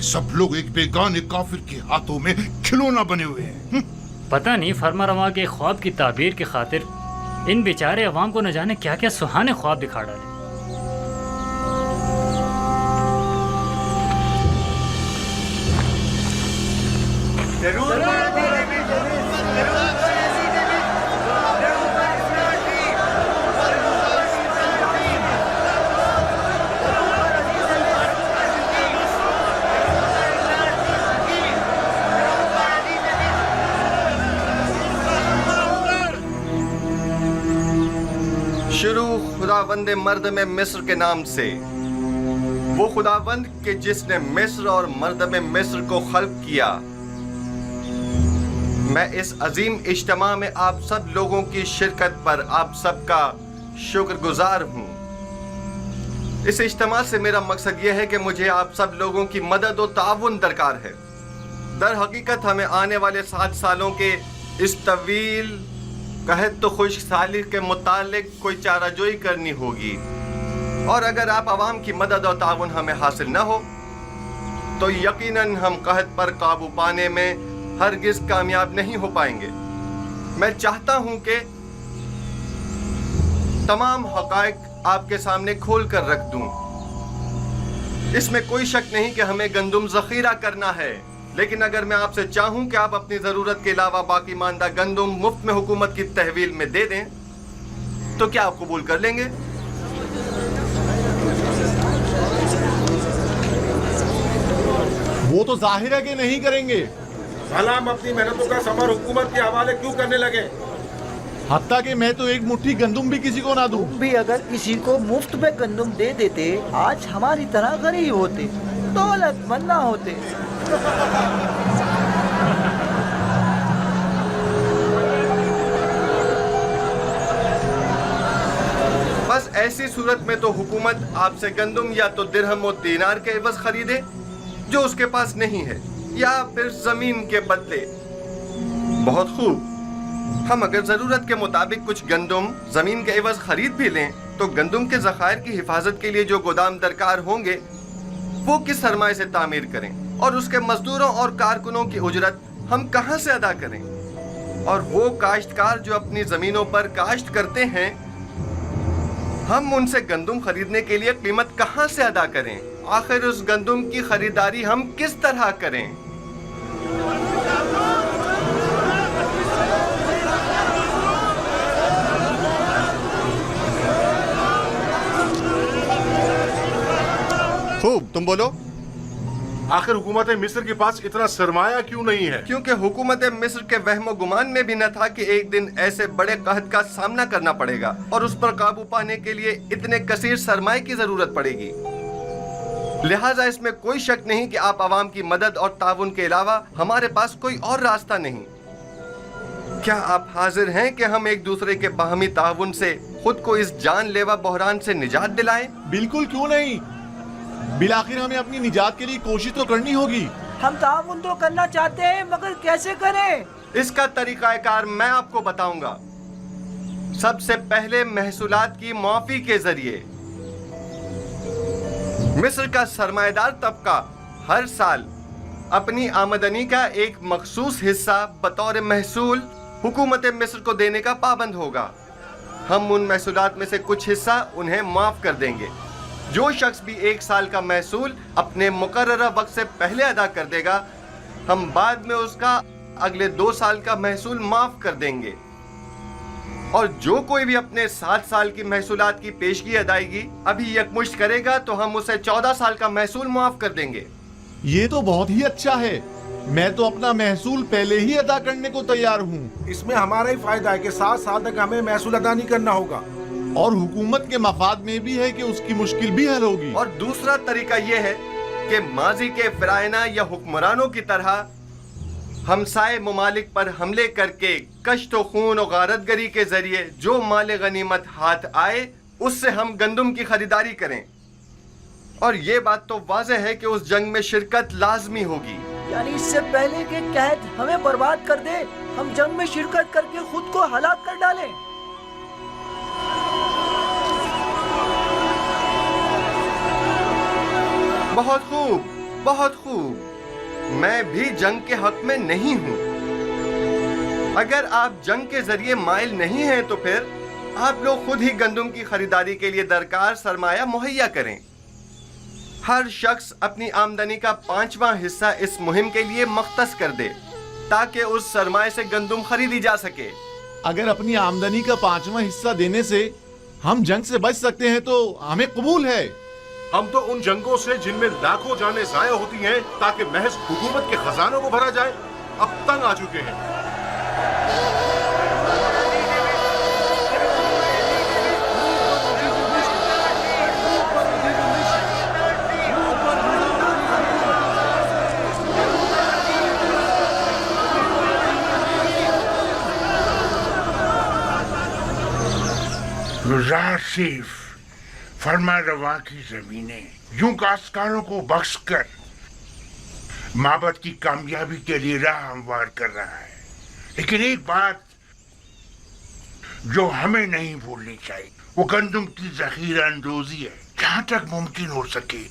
सब लोग एक बेगाने काफिर के हाथों में खिलौना बने हुए हैं। पता नहीं फरमा रवा के ख्वाब की ताबीर की खातिर इन बेचारे अवाम को न जाने क्या क्या सुहाने ख्वाब दिखा डाले। शुरू खुदावंद मर्द में मिस्र के नाम से, वो खुदावंद के जिसने मिस्र और मर्द में मिस्र को खल्क किया। मैं इस अजीम इज्तिमा में आप सब लोगों की शिरकत पर आप सबका शुक्रगुजार हूँ। इस इज्तिमा से मेरा मकसद यह है कि मुझे आप सब लोगों की मदद और ताउन दरकार है। दर हकीकत हमें आने वाले 7 सालों के इस तवील कहत तो खुशहाली के मुतालिक कोई चाराजोई करनी होगी, और अगर आप आवाम की मदद और ताउन हमें हासिल न हो तो यकीनन हम कहत पर काबू पाने में हरगिज कामयाब नहीं हो पाएंगे। मैं चाहता हूं कि तमाम हकायक आपके सामने खोल कर रख दूं। इसमें कोई शक नहीं कि हमें गंदुम ज़ख़ीरा करना है, लेकिन अगर मैं आपसे चाहूं कि आप अपनी ज़रूरत के अलावा बाकी मानदा गंदुम मुफ्त में हुकूमत की तहवील में दे दें तो क्या आप कबूल कर लेंगे? वो तो जाहिर है कि नहीं करेंगे। भला हम अपनी मेहनतों का समर हुकूमत के हवाले क्यों करने लगे? हत्ता कि मैं तो एक मुट्ठी गंदुम भी किसी को ना दूं। तुम भी अगर किसी को मुफ्त में गंदुम दे देते, आज हमारी तरह गरीब होते, दौलतमंद ना होते। बस ऐसी सूरत में तो हुकूमत आपसे गंदुम या तो दिरहम और दीनार के एवज खरीदे जो उसके पास नहीं है, या फिर जमीन के बदले। बहुत खूब, हम अगर जरूरत के मुताबिक कुछ गंदुम जमीन के एवज खरीद भी लें तो गंदुम के ज़खायर की हिफाजत के लिए जो गोदाम दरकार होंगे वो किस सरमाए से तामीर करें, और उसके मजदूरों और कारकुनों की उजरत हम कहां से अदा करें, और वो काश्तकार जो अपनी जमीनों पर काश्त करते हैं हम उनसे गंदुम खरीदने के लिए कीमत कहां से अदा करें। आखिर उस गंदुम की खरीदारी हम किस तरह करें? खूब, तुम बोलो। आखिर हुकूमत मिस्र के पास इतना सरमाया क्यों नहीं है? क्योंकि हुकूमत मिस्र के वहमो गुमान में भी न था कि एक दिन ऐसे बड़े कहत का सामना करना पड़ेगा और उस पर काबू पाने के लिए इतने कसीर सरमाए की जरूरत पड़ेगी। लिहाजा इसमें कोई शक नहीं कि आप आवाम की मदद और ताउन के अलावा हमारे पास कोई और रास्ता नहीं। क्या आप हाजिर हैं कि हम एक दूसरे के बाहमी ताउन से खुद को इस जानलेवा बहरान से निजात दिलाएं? बिल्कुल, क्यों नहीं। बिलाखिर हमें अपनी निजात के लिए कोशिश तो करनी होगी। हम ताउन तो करना चाहते हैं, मगर कैसे करें? इसका तरीकाकार मैं आपको बताऊंगा। सबसे पहले महसूलात की मुआफी के जरिए मिस्र का सरमाएदार तबका हर साल अपनी आमदनी का एक मखसूस हिस्सा बतौर महसूल हुकूमत मिस्र को देने का पाबंद होगा। हम उन महसूलात में से कुछ हिस्सा उन्हें माफ कर देंगे। जो शख्स भी 1 साल का महसूल अपने मुकर्ररा वक्त से पहले अदा कर देगा, हम बाद में उसका अगले 2 साल का महसूल माफ कर देंगे, और जो कोई भी अपने 7 साल की महसूलात की पेशगी अदायगी अभी यकमुश्त करेगा तो हम उसे 14 साल का महसूल माफ कर देंगे। ये तो बहुत ही अच्छा है। मैं तो अपना महसूल पहले ही अदा करने को तैयार हूँ। इसमें हमारा ही फायदा है कि 7 साल तक हमें महसूल अदा नहीं करना होगा, और हुकूमत के मफाद में भी है कि उसकी मुश्किल भी हल होगी। और दूसरा तरीका यह है कि माजी के फिरायना या हुक्मरानों की तरह हमसाए ममालिक पर हमले करके कश्त व खून और गारतगरी के जरिए जो माल गनीमत हाथ आए उससे हम गंदुम की खरीदारी करें। और ये बात तो वाज़ेह है कि उस जंग में शिरकत लाजमी होगी। यानी इससे पहले कि कहत हमें बर्बाद कर दे, हम जंग में शिरकत करके खुद को हलाक कर डालें। बहुत खूब, بہت خوب، میں بھی جنگ کے حق میں نہیں ہوں۔ اگر آپ جنگ کے ذریعے مائل نہیں ہیں تو پھر آپ لوگ خود ہی گندم کی خریداری کے لیے درکار سرمایہ مہیا کریں۔ ہر شخص اپنی آمدنی کا 5واں حصہ اس مہم کے لیے مختص کر دے تاکہ اس سرمایہ سے گندم خریدی جا سکے۔ اگر اپنی آمدنی کا 5واں حصہ دینے سے ہم جنگ سے بچ سکتے ہیں تو ہمیں قبول ہے۔ ہم تو ان جنگوں سے جن میں لاکھوں جانیں ضائع ہوتی ہیں تاکہ محض حکومت کے خزانوں کو بھرا جائے، اب تنگ آ چکے ہیں۔ گزار صرف فرما روا کی زمینیں یوں کاشتکاروں کو بخش کر معبد کی کامیابی کے لیے راہ ہموار کر رہا ہے، لیکن ایک بات جو ہمیں نہیں بھولنی چاہیے وہ گندم کی ذخیرہ اندوزی ہے۔ جہاں تک ممکن ہو سکے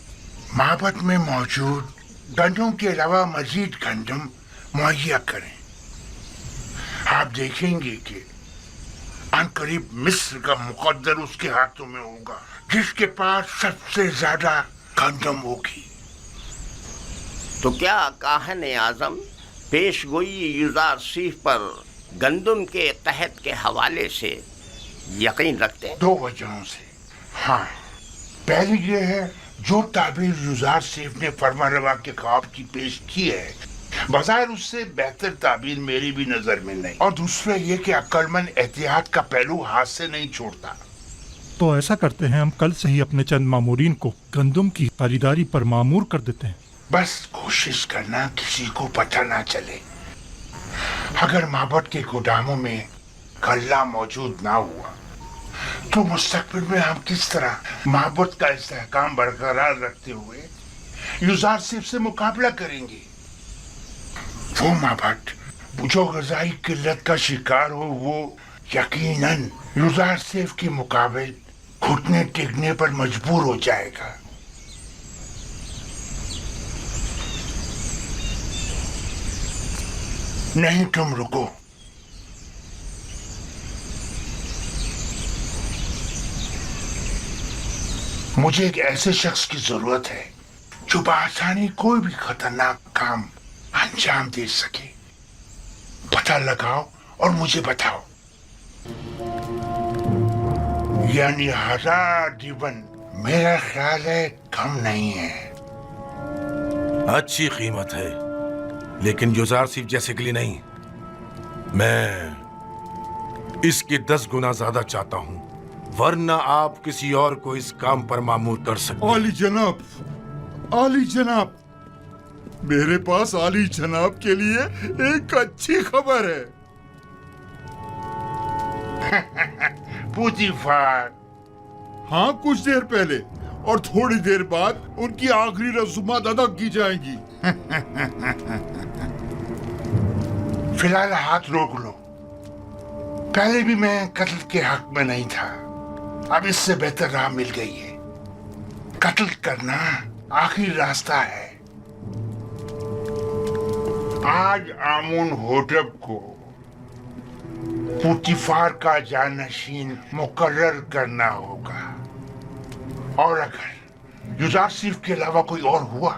معبد میں موجود گندم کے علاوہ مزید گندم مہیا کریں۔ آپ دیکھیں گے کہ ان قریب مصر کا مقدر اس کے ہاتھوں میں ہوگا، جس کے پاس سب سے زیادہ گندم ہوگی۔ تو کیا کاہن اعظم پیش گوئی یوزارسیف پر گندم کے قحط کے حوالے سے یقین رکھتے ہیں؟ 2 وجہوں سے۔ ہاں، پہلی یہ ہے جو تعبیر یوزارسیف نے فرما روا کے خواب کی پیش کی ہے، بظاہر اس سے بہتر تعبیر میری بھی نظر میں نہیں، اور دوسرا یہ کہ عقل مند احتیاط کا پہلو ہاتھ سے نہیں چھوڑتا۔ تو ایسا کرتے ہیں، ہم کل سے ہی اپنے چند مامورین کو گندم کی خریداری پر مامور کر دیتے ہیں۔ بس کوشش کرنا کسی کو پتہ نہ چلے۔ اگر معبد کے گوداموں میں غلہ موجود نہ ہوا تو مستقبل میں ہم کس طرح معبد کا استحکام برقرار رکھتے ہوئے یوزارسیف سے مقابلہ کریں گے؟ وہ معبد جو غذائی قلت کا شکار ہو وہ یقیناً یوزارسیف کے مقابل گھٹنے ٹیکنے پر مجبور ہو جائے گا۔ نہیں، تم رکو۔ مجھے ایک ایسے شخص کی ضرورت ہے جو بآسانی کوئی بھی خطرناک کام انجام دے سکے۔ پتہ لگاؤ اور مجھے بتاؤ۔ یعنی 1000 دیون میرا خیال ہے کم نہیں ہے۔ اچھی قیمت ہے، لیکن یوزارسیف جیسے کے لیے نہیں۔ میں اس کی 10 گنا زیادہ چاہتا ہوں، ورنہ آپ کسی اور کو اس کام پر مامور کر سکتے ہیں۔ عالی جناب، میرے پاس عالی جناب کے لیے ایک اچھی خبر ہے۔ پوتیفار، ہاں، کچھ دیر پہلے اور تھوڑی دیر بعد ان کی آخری رسومات ادا کی جائیں گی۔ فی الحال ہاتھ روک لو۔ پہلے بھی میں قتل کے حق میں نہیں تھا، اب اس سے بہتر راہ مل گئی ہے۔ قتل کرنا آخری راستہ ہے۔ آج آمون ہوٹب کو پوتیفار کا جانشین مقرر کرنا ہوگا، اور اگر یوزارسیف کے علاوہ کوئی اور ہوا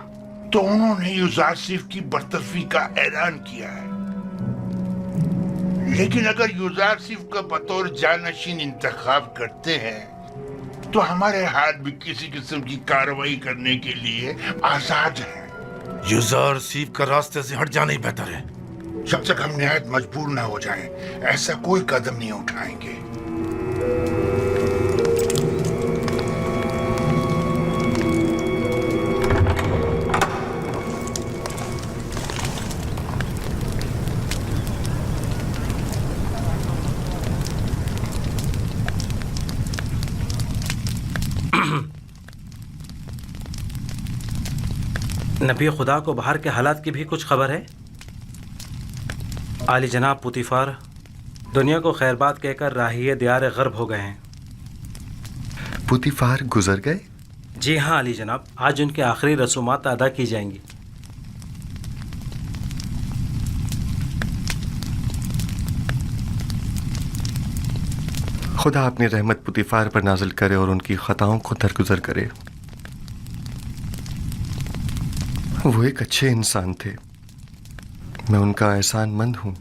تو انہوں نے یوزارسیف کی برطرفی کا اعلان کیا ہے۔ لیکن اگر یوزارسیف کا بطور جانشین انتخاب کرتے ہیں تو ہمارے ہاتھ بھی کسی قسم کی کارروائی کرنے کے لیے آزاد ہیں۔ یوزارسیف کا راستے سے ہٹ جانا ہی بہتر ہے۔ جب تک ہم نہایت مجبور نہ ہو جائیں ایسا کوئی قدم نہیں اٹھائیں گے۔ نبی خدا کو باہر کے حالات کی بھی کچھ خبر ہے؟ عالی جناب پوتیفار دنیا کو خیر بات کہہ کر راہی دیار غرب ہو گئے ہیں۔ پوتیفار گزر گئے؟ جی ہاں علی جناب، آج ان کے آخری رسومات ادا کی جائیں گی۔ خدا اپنی رحمت پوتیفار پر نازل کرے اور ان کی خطاؤں کو درگزر کرے. وہ ایک اچھے انسان تھے، میں ان کا احسان مند ہوں.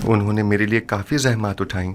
انہوں نے میرے لیے کافی زحمات اٹھائیں.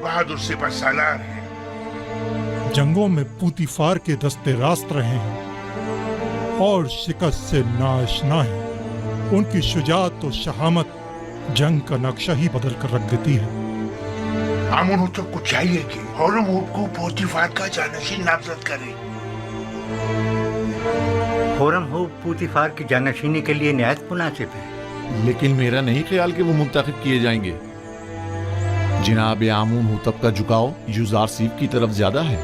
بہادر سپہ سالار ہیں. جنگوں میں پوتیفار کے دستے راست رہے ہیں اور شکست سے ناآشنا ہیں. ان کی شجاعت و شہامت جنگ کا نقشہ ہی بدل کر رکھ دیتی ہے. امن کو چاہیے کہ ہورمہب کو پوتیفار کا جانشین نامزد کرے. ہورمہب پوتیفار کی جانشینی کے لیے نہایت مناسب ہے. لیکن میرا نہیں خیال کہ وہ منتخب کیے جائیں گے. جناب آمون ہوتب کا جھکاؤ یوزارسیف کی طرف زیادہ ہے.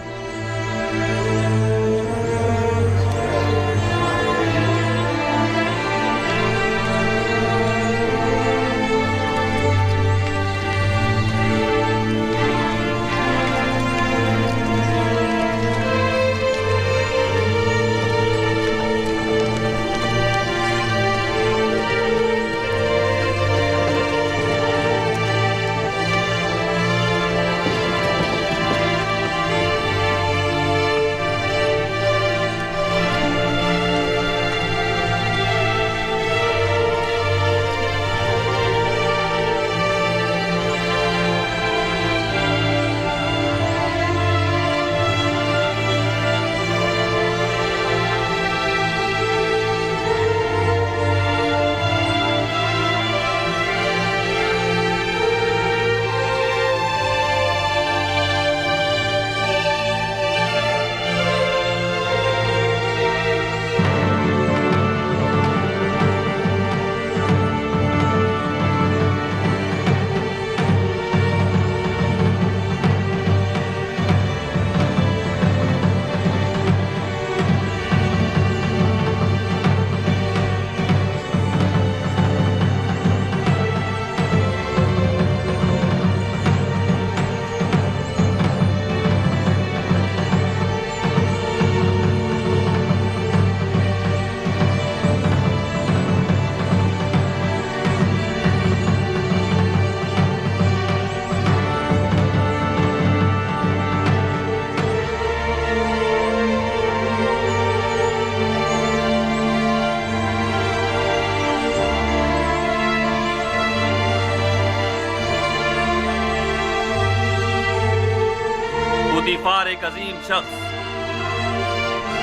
پوتیفار ایک عظیم شخص،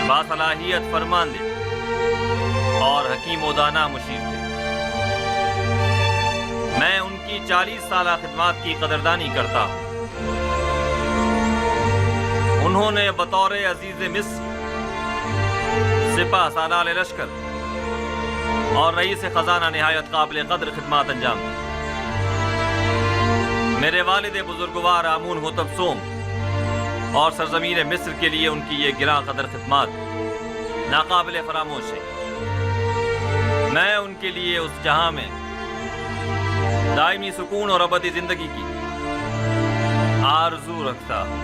باصلاحیت فرماندے اور حکیم و دانا مشیر تھے. میں ان کی 40 سالہ خدمات کی قدردانی کرتا ہوں. انہوں نے بطور عزیز مصر، سپہ سالار لشکر اور رئیس خزانہ نہایت قابل قدر خدمات انجام دی۔ میرے والد بزرگوار آمون ہوتب سوم اور سرزمین مصر کے لیے ان کی یہ گراں قدر خدمات ناقابل فراموش ہے۔ میں ان کے لیے اس جہاں میں دائمی سکون اور ابدی زندگی کی آرزو رکھتا ہوں،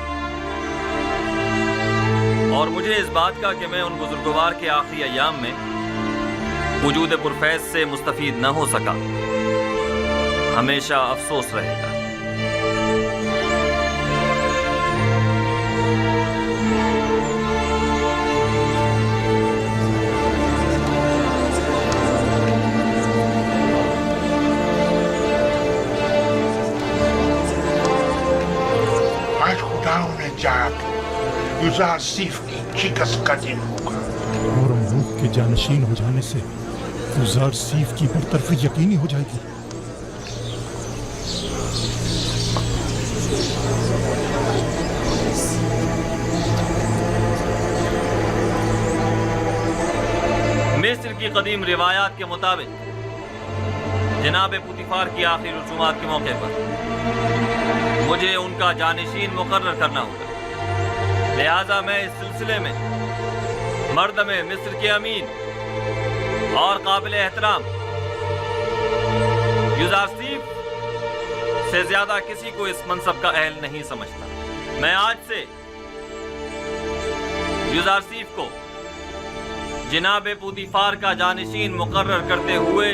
اور مجھے اس بات کا کہ میں ان بزرگوار کے آخری ایام میں وجود پرفیض سے مستفید نہ ہو سکا ہمیشہ افسوس رہے گا۔ آج خدا انہیں چاہا کہ یوزار سیف کی شکست کا دن ہوگا، اور ملک کے جانشین ہو جانے سے یوزار سیف کی برطرفی یقینی ہو جائے گی۔ مصر کی قدیم روایات کے مطابق جناب پوتیفار کی آخری رسومات کے موقع پر مجھے ان کا جانشین مقرر کرنا ہوگا، لہذا میں اس سلسلے میں مردم مصر کے امین اور قابل احترام یوزار سیف سے زیادہ کسی کو اس منصب کا اہل نہیں سمجھتا۔ میں آج سے یوزار سیف کو جناب پوتیفار کا جانشین مقرر کرتے ہوئے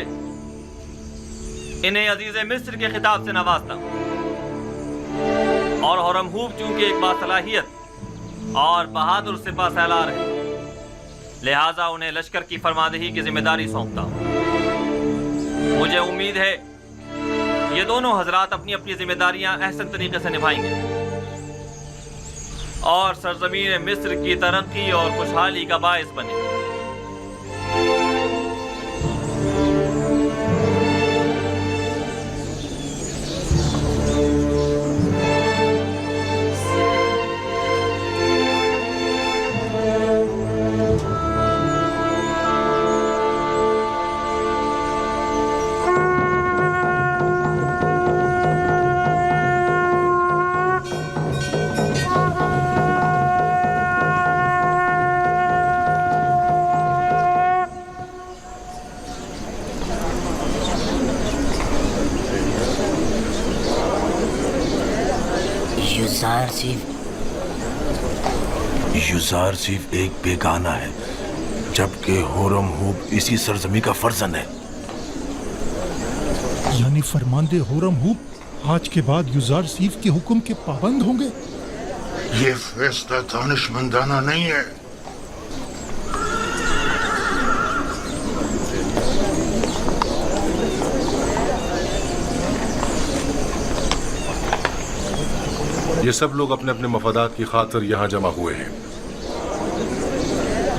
انہیں عزیز مصر کے خطاب سے نوازتا ہوں، اور ہورم ہوب چونکہ ایک باصلاحیت اور بہادر سپہ سالار ہے، لہٰذا انہیں لشکر کی فرماندہی کی ذمہ داری سونپتا ہوں۔ مجھے امید ہے یہ دونوں حضرات اپنی اپنی ذمہ داریاں احسن طریقے سے نبھائیں گے اور سرزمین مصر کی ترقی اور خوشحالی کا باعث بنے گے۔ یوزار سیف ایک بیگانہ ہے، جبکہ ہورم ہوب اسی سرزمین کا فرزند ہے۔ یعنی فرماندے ہورم ہوب آج کے بعد یوزار سیف کے حکم کے پابند ہوں گے؟ یہ فیصلہ دانشمندانہ نہیں ہے۔ یہ سب لوگ اپنے اپنے مفادات کی خاطر یہاں جمع ہوئے ہیں۔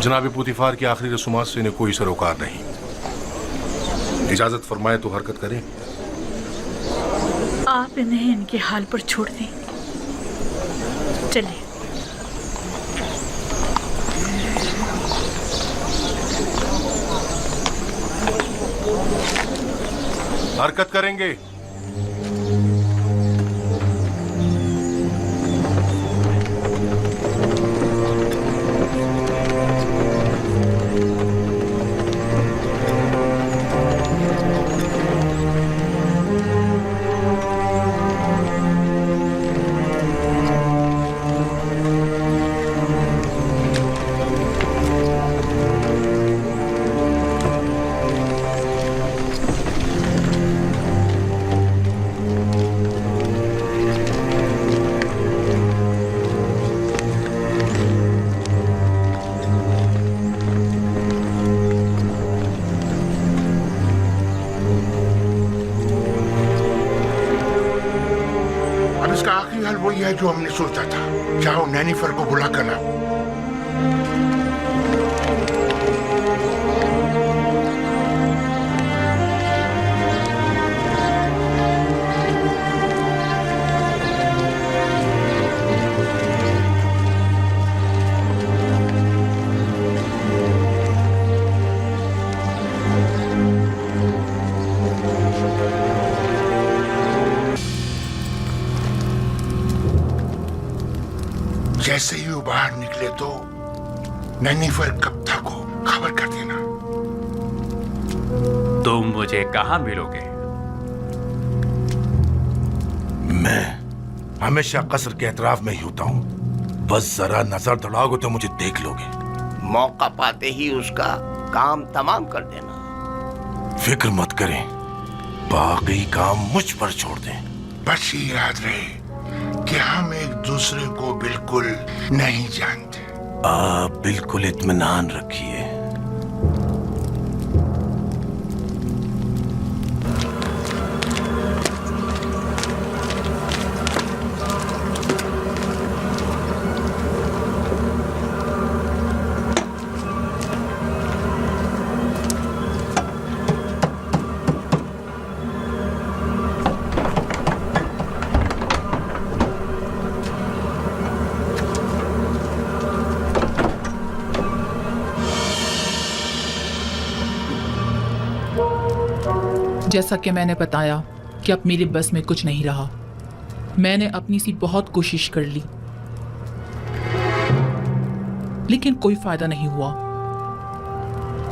جناب پوتیفار کی آخری رسومات سے انہیں کوئی سروکار نہیں۔ اجازت فرمائے تو حرکت کریں۔ آپ انہیں ان کے حال پر چھوڑ دیں، چلیں۔ حرکت کریں گے۔ وہی ہے جو ہم نے سوچا تھا۔ چاہو نینیفر کو بلا کر لاؤ۔ बाहर निकले तो नैनीफर कप्ता को खबर कर देना। तुम मुझे कहाँ मिलोगे? मैं हमेशा कसर के एतराफ में ही होता हूँ, बस जरा नजर दौड़ाओगे तो मुझे देख लोगे। मौका पाते ही उसका काम तमाम कर देना। फिक्र मत करें, बाकी काम मुझ पर छोड़ दें। बस ये याद रहे कि हम एक दूसरे को बिल्कुल नहीं जानते। आप बिल्कुल इत्मीनान रखिए। जैसा कि मैंने बताया कि अब मेरे बस में कुछ नहीं रहा। मैंने अपनी सी बहुत कोशिश कर ली, लेकिन कोई फायदा नहीं हुआ।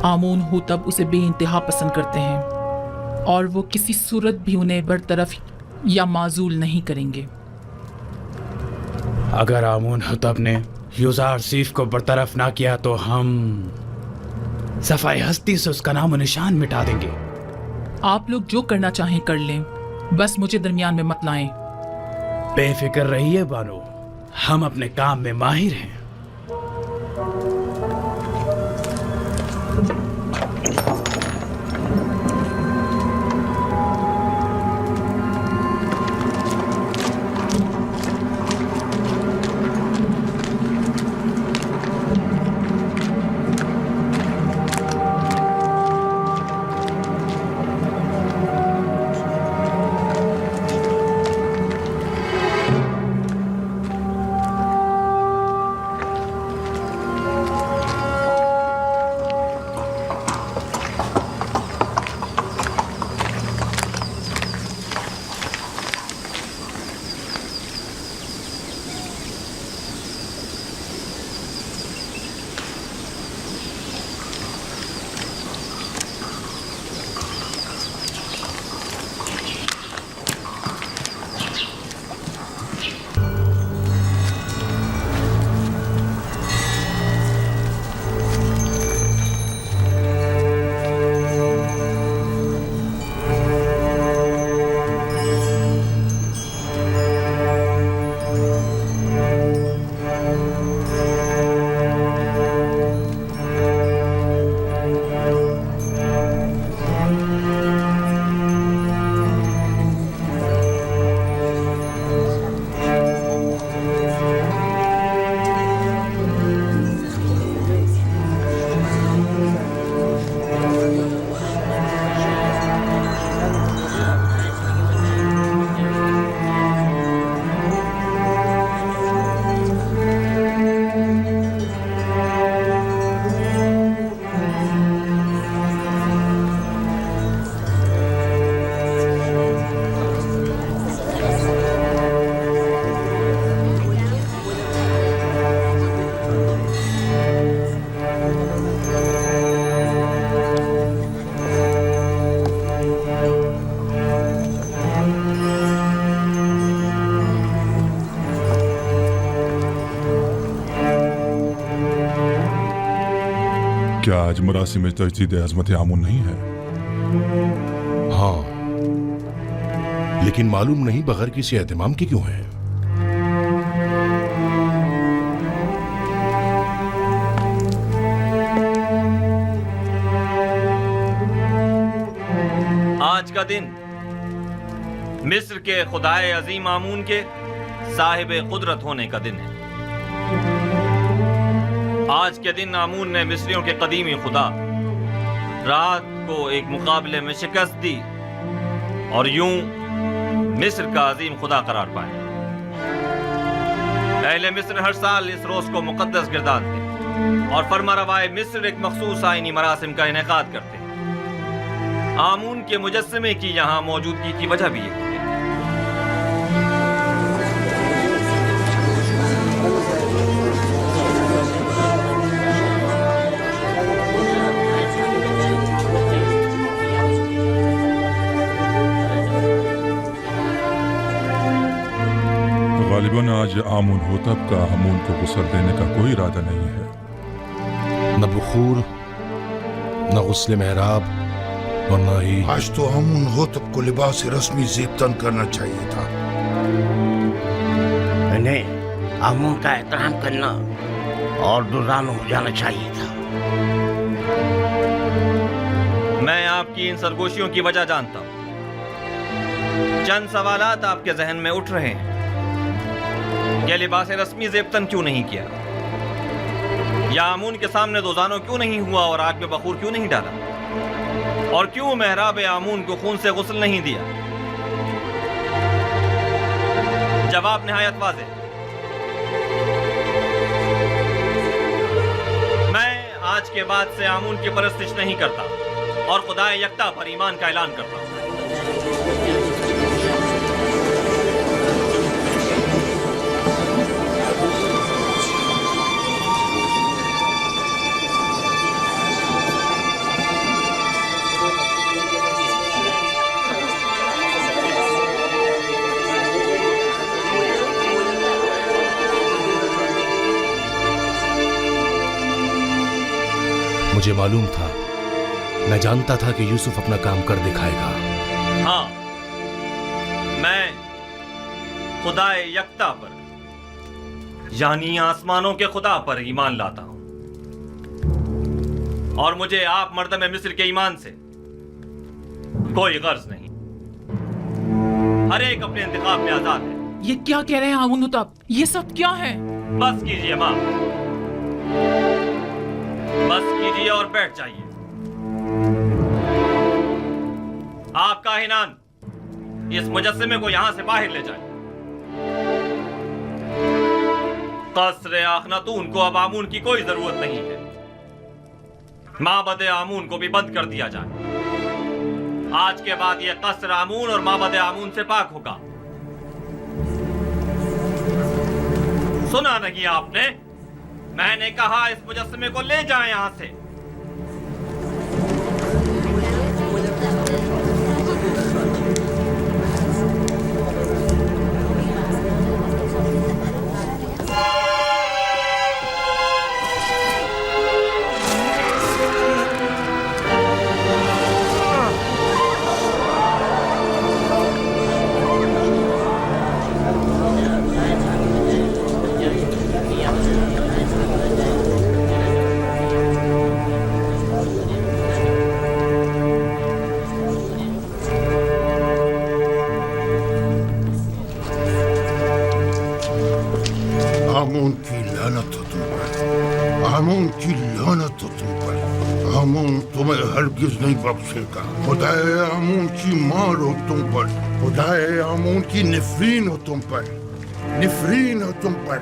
आमून हुतब उसे बेइंतहा पसंद करते हैं और वो किसी सूरत भी उन्हें बरतरफ या माजूल नहीं करेंगे। अगर आमून हुतब ने युजार सीफ को बरतरफ ना किया तो हम सफाई हस्ती से उसका नाम और निशान मिटा देंगे। आप लोग जो करना चाहें कर लें, बस मुझे दरमियान में मत लाएं। बेफिक्र रहिए बानो, हम अपने काम में माहिर हैं। क्या आज मरासी में तजदीद अजमत आमून नहीं है? हाँ, लेकिन मालूम नहीं बगैर किसी एहतमाम के क्यों है। आज का दिन मिस्र के खुदाए अजीम आमून के साहिब कुदरत होने का दिन है। आज के दिन आमून ने मिस्रियों के कदीमी खुदा रात को एक मुकाबले में शिकस्त दी और यूं मिस्र का अजीम खुदा करार पाया। अहले मिस्र हर साल इस रोज को मुकद्दस गिरदानते और फरमारवाए मिस्र एक मखसूस आईनी मरासिम का इनेकाद करते। आमून के मुजस्समे की यहाँ मौजूदगी की वजह भी है। غالباً آج آمون ہوتب کا آمون کو غسل دینے کا کوئی ارادہ نہیں ہے۔ نہ بخور، نہ غسل محراب، اور نہ ہی آج تو آمون ہوتب کو لباس رسمی زیب تن کرنا چاہیے تھا۔ انہیں آمون کا احترام کرنا اور دورانو ہو جانا چاہیے تھا۔ میں آپ کی ان سرگوشیوں کی وجہ جانتا ہوں۔ چند سوالات آپ کے ذہن میں اٹھ رہے ہیں کہ لباس رسمی زیبتن کیوں نہیں کیا، یا آمون کے سامنے دوزانو کیوں نہیں ہوا اور آگ میں بخور کیوں نہیں ڈالا، اور کیوں محراب آمون کو خون سے غسل نہیں دیا؟ جواب نہایت واضح۔ میں آج کے بعد سے آمون کی پرستش نہیں کرتا اور خدا یکتا پر ایمان کا اعلان کرتا ہوں۔ مجھے معلوم تھا، میں جانتا تھا کہ یوسف اپنا کام کر دکھائے گا۔ ہاں، میں خدا یکتا پر، یعنی آسمانوں کے خدا پر ایمان لاتا ہوں، اور مجھے آپ مردم مصر کے ایمان سے کوئی غرض نہیں۔ ہر ایک اپنے انتخاب میں آزاد ہے۔ یہ کیا کہہ رہے ہیں آمون ہوتب؟ یہ سب کیا ہے؟ بس کیجئے ماں، بس کیجئے اور بیٹھ جائیے۔ آپ کاہنان اس مجسمے کو یہاں سے باہر لے جائیں۔ قصر آخناتون کو اب آمون کی کوئی ضرورت نہیں ہے۔ معبد آمون کو بھی بند کر دیا جائے۔ آج کے بعد یہ قصر آمون اور معبد آمون سے پاک ہوگا۔ سنا نہیں آپ نے؟ میں نے کہا اس مجسمے کو لے جائیں یہاں سے۔ آمون کی لعنت ہو تم پر، آمون کی لعنت ہو تم پر۔ آمون تمہیں ہرگز نہیں بخشے گا۔ خدائے آمون کی مار ہو تم پر، خدائے آمون کی نفرین ہو تم پر، نفرین ہو تم پر۔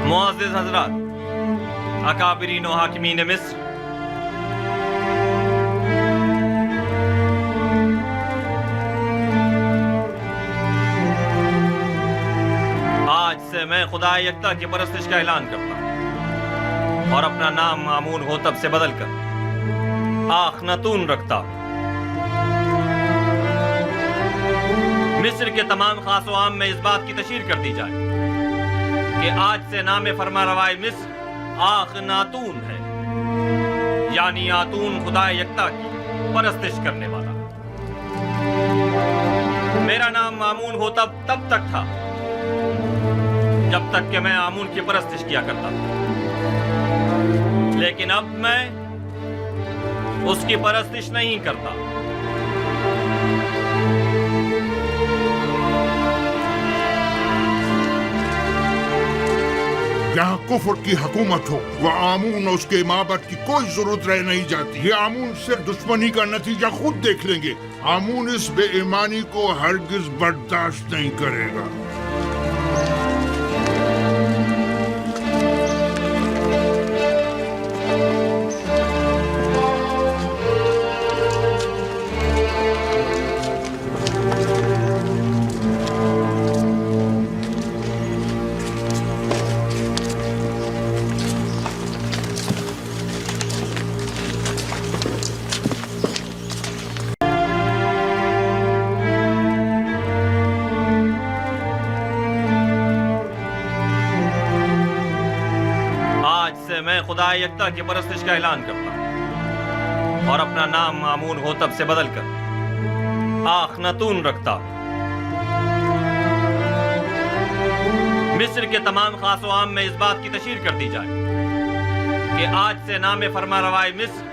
معزز حضرات، اکابرین و حاکمین مصر، آج سے میں خدا یکتا کی پرستش کا اعلان کرتا ہوں اور اپنا نام آمون ہوتب سے بدل کر آخناتون رکھتا ہوں۔ مصر کے تمام خاص و عام میں اس بات کی تشہیر کر دی جائے کہ آج سے نام فرما روائے مصر آخناتون ہے، یعنی آتون خدا یکتا کی پرستش کرنے والا۔ میرا نام آمون ہوتب تب تک تھا جب تک کہ میں آمون کی پرستش کیا کرتا تھا، لیکن اب میں اس کی پرستش نہیں کرتا۔ यहाँ कुफर की हुकूमत हो, वह आमून और उसके माबद की कोई जरूरत रह नहीं जाती। ये आमून सिर्फ दुश्मनी का नतीजा खुद देख लेंगे। आमून इस बेईमानी को हरगिज बर्दाश्त नहीं करेगा। मैं खुदा यकता की परस्तिश का ऐलान करता हूँ और अपना नाम आमून होतब से बदलकर आखनातून रखता हूँ। मिस्र के तमाम खास व आम में इस बात की तशहीर कर दी जाए कि आज से नाम फरमारवाए मिस्र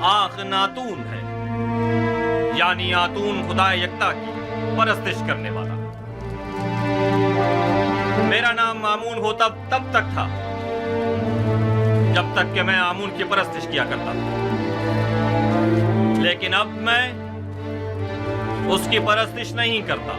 आखनातून है, यानी आतून खुदा यकता की परस्तिश करने वाला। मेरा नाम आमून होतब तब तक था जब तक कि मैं आमून की परस्तिश किया करता था, लेकिन अब मैं उसकी परस्तिश नहीं करता।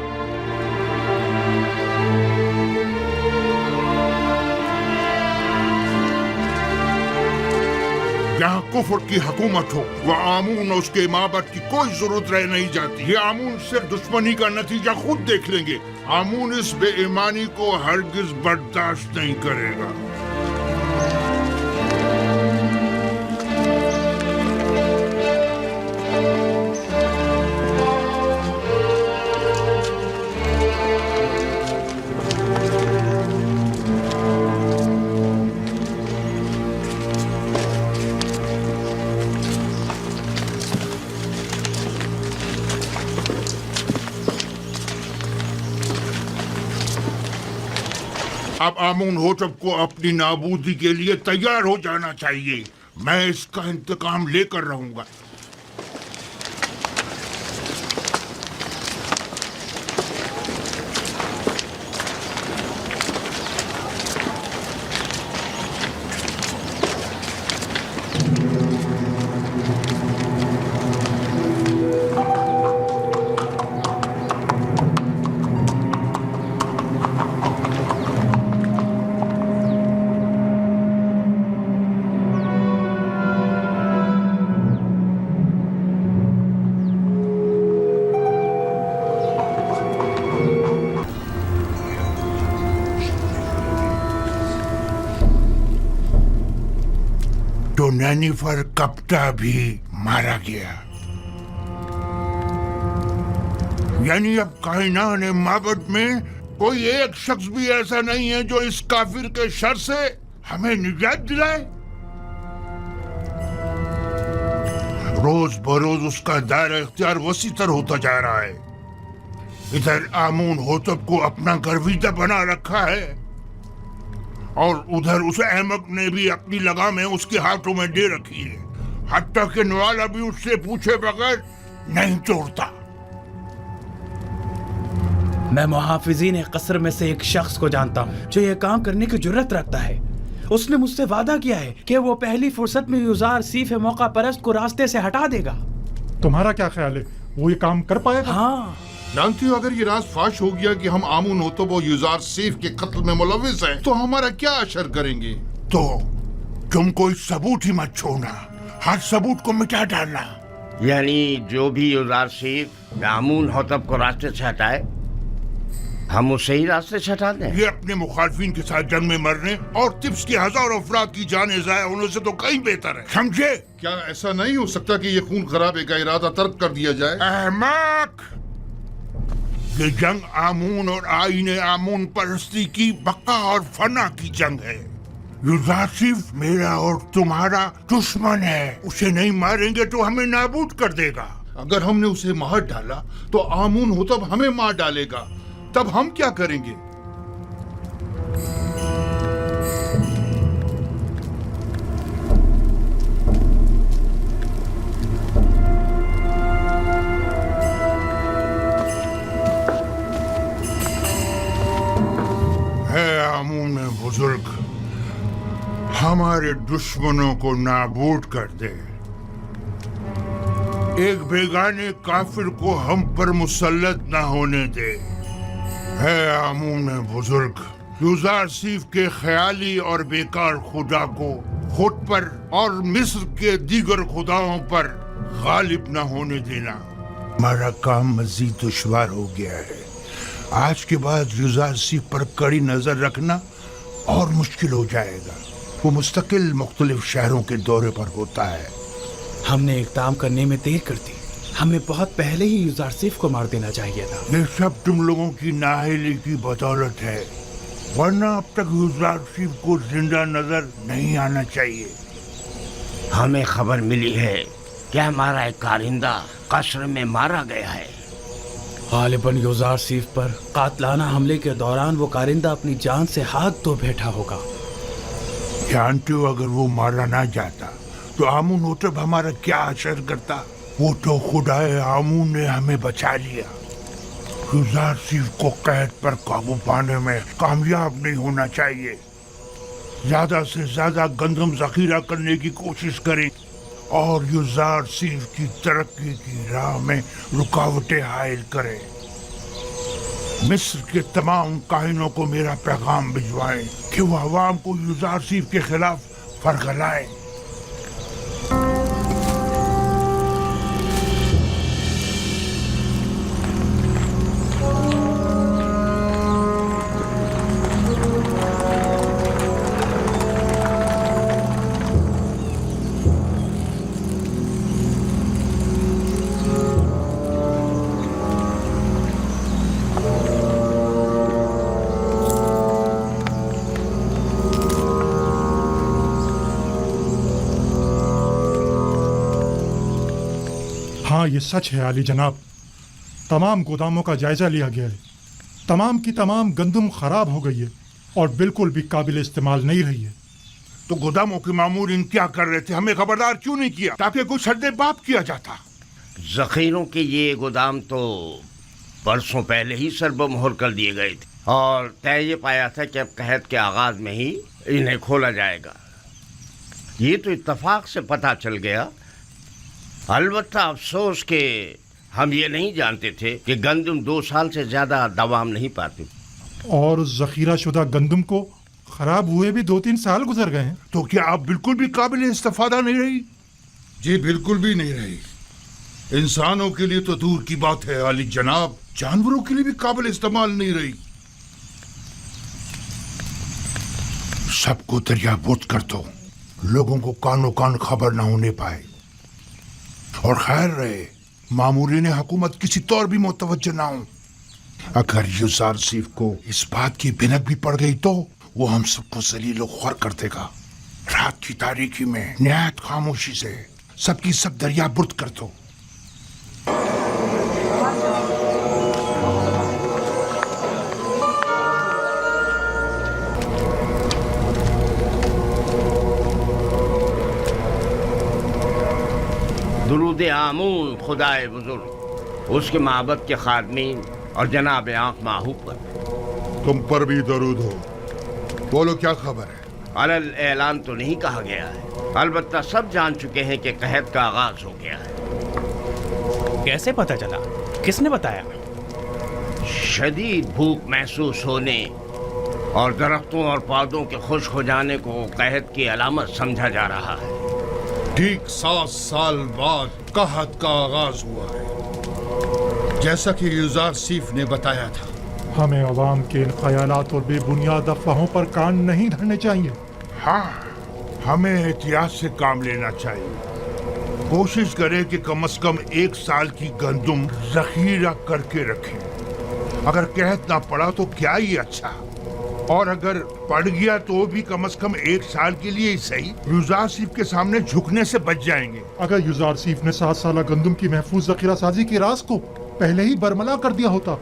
यहाँ कुफर की हुकूमत हो, वह आमून और उसके माबद की कोई जरूरत रह नहीं जाती। ये आमून सिर्फ दुश्मनी का नतीजा खुद देख लेंगे। आमून इस बेईमानी को हरगिज बर्दाश्त नहीं करेगा। अब आमून होतब को अपनी नाबूदी के लिए तैयार हो जाना चाहिए। मैं इसका इंतकाम लेकर रहूंगा। तो नैनीफर कप्ता भी मारा गया। यानी अब कायनात माबद में कोई एक शख्स भी ऐसा नहीं है जो इस काफिर के शर से हमें निजात दिलाए। रोज बरोज उसका दायरा इख्तियार वसी तर होता जा रहा है। इधर आमून होतब को अपना गर्विदा बना रखा है और उधर उस अहमक ने भी अपनी लगामें उसके हाथों में दे रखी है। हत्ता कि नवाला भी उससे पूछे बगैर नहीं छोड़ता। मैं मुहाफिजीन कसर में से एक शख्स को जानता हूँ जो ये काम करने की जुर्रत रखता है। उसने मुझसे वादा किया है कि वो पहली फुर्सत में युजार सीफ मौका परस्त को रास्ते से हटा देगा। तुम्हारा क्या ख्याल है, वो ये काम कर पाएगा? हाँ। जानती हो, अगर ये राज फाश हो गया कि हम आमून होतब और युजार सीफ के कत्ल में मुलविस हैं, तो हमारा क्या असर करेंगे? तो तुम कोई सबूत ही मत छोड़ना, हर सबूत को मिटा डालना। यानी जो भी युजार सीफ आमून होतब को रास्ते से हटाए, हम उसे ही रास्ते से हटा दें। ये अपने मुखालफिन के साथ जंग में मरने और तिब्स के हजारों अफराद की जानें ज़ाया होने से तो कहीं बेहतर है, समझे? क्या ऐसा नहीं हो सकता कि ये खून खराबे का इरादा तर्क कर दिया जाए? अहमक! ये जंग आमून और आईने आमून परस्ती की बका और फना की जंग है। युजार सीफ मेरा और तुम्हारा दुश्मन है। उसे नहीं मारेंगे तो हमें नाबूद कर देगा। अगर हमने उसे मार डाला तो आमून होतब हमें मार डालेगा, तब हम क्या करेंगे? है आमून में बुजुर्ग, हमारे दुश्मनों को नाबूद कर दे। एक बेगाने काफिर को हम पर मुसल्लत न होने दे। है आमून बुजुर्ग, यूजार सीफ के ख्याली और बेकार खुदा को खुद पर और मिस्र के दीगर खुदाओं पर गालिब न होने देना। हमारा काम मजीद दुश्वार हो गया है। आज के बाद यूजार सीफ पर कड़ी नजर रखना और मुश्किल हो जाएगा। वो मुस्तकिल मुख्तलिफ शहरों के दौरे पर होता है। हमने इक़दाम करने में देर कर दी। हमें बहुत पहले ही यूजार सीफ को मार देना चाहिए था। ये सब तुम लोगों की नाअहली की बदौलत है, वरना अब तक यूजार सीफ को जिंदा नजर नहीं आना चाहिए। हमें खबर मिली है कि हमारा एक कारिंदा कस्र में मारा गया है। गालिबन यूजार सीफ पर कातलाना हमले के दौरान वो कारिंदा अपनी जान से हाथ धो बैठा होगा। जानते हो, अगर वो मारा ना जाता तो आमून होतब हमारा क्या असर करता। वो तो खुदाए आमून ने हमें बचा लिया। यूजार सीफ को कैद पर काबू पाने में कामयाब नहीं होना चाहिए। ज्यादा से ज्यादा गंदम जखीरा करने की कोशिश करें और यूजार सीफ की तरक्की की राह में रुकावटें हायल करें। मिस्र के तमाम काहिनों को मेरा पैगाम भिजवाएं कि वो अवाम को यूजार सीफ के खिलाफ फरगलाएं। हाँ, ये सच है आली जनाब। तमाम गोदामों का जायजा लिया गया है। तमाम की तमाम गंदम खराब हो गई है और बिल्कुल भी काबिल इस्तेमाल नहीं रही है। तो गोदामों के मामूरीन क्या कर रहे थे? हमें खबरदार क्यों नहीं किया ताकि कुछ सद्देबाप किया जाता? जखीरों के ये गोदाम तो परसों पहले ही सरबमोहर कर दिए गए थे और तय ये पाया था कि अब कहत के आगाज में ही इन्हें खोला जाएगा। ये तो इत्तफाक से पता चल गया। अलबत्ता अफसोस के हम ये नहीं जानते थे कि गंदम 2 साल से ज्यादा दवाम नहीं पाती और जखीरा शुदा गंदम को खराब हुए भी 2-3 साल गुजर गए हैं। तो क्या आप बिल्कुल भी काबिल इस्तेफादा नहीं रही? जी बिल्कुल भी नहीं रही। इंसानों के लिए तो दूर की बात है आली जनाब, जानवरों के लिए भी काबिल इस्तेमाल नहीं रही। सबको दरियाबुद कर दो, लोगों को कानो कान खबर न होने पाए। और खैर रहे मामूरीन हुकूमत किसी तौर भी मुतवज्जो ना हो। अगर यूजार सीफ को इस बात की भिनक भी पड़ गई तो वो हम सबको जलील ख्वार कर देगा। रात की तारीकी में निहायत खामोशी से सबकी सब दरियाबुर्द कर दो। दुरूद आमून खुदाए बुजुर्ग, उसके माबद के खादमीन और जनाब आँख माहू पर। तुम पर भी दरूद हो। बोलो क्या खबर है? अलल ऐलान तो नहीं कहा गया है, अलबत्ता सब जान चुके हैं कि कहत का आगाज हो गया है। कैसे पता चला? किसने बताया? शदीद भूख महसूस होने और दरख्तों और पौधों के खुश्क हो जाने को कहत की अलामत समझा जा रहा है। ठीक 7 साल बाद कहत का आगाज हुआ है, जैसा कि यूजार सीफ ने बताया था। हमें अवाम के इन ख्यालात और बेबुनियाद अफवाहों पर कान नहीं धरने चाहिए। हाँ, हमें एहतियात से काम लेना चाहिए। कोशिश करें कि कम से कम 1 साल की गंदम जखीरा करके रखें। अगर कहत ना पड़ा तो क्या ही अच्छा, और अगर पड़ गया तो भी कम से कम 1 साल के लिए ही सही यूजार सीफ के सामने झुकने से बच जाएंगे। अगर यूजार सीफ ने 7 साल गंदम की महफूज जखीरा साजी के राज को पहले ही बरमला कर दिया होता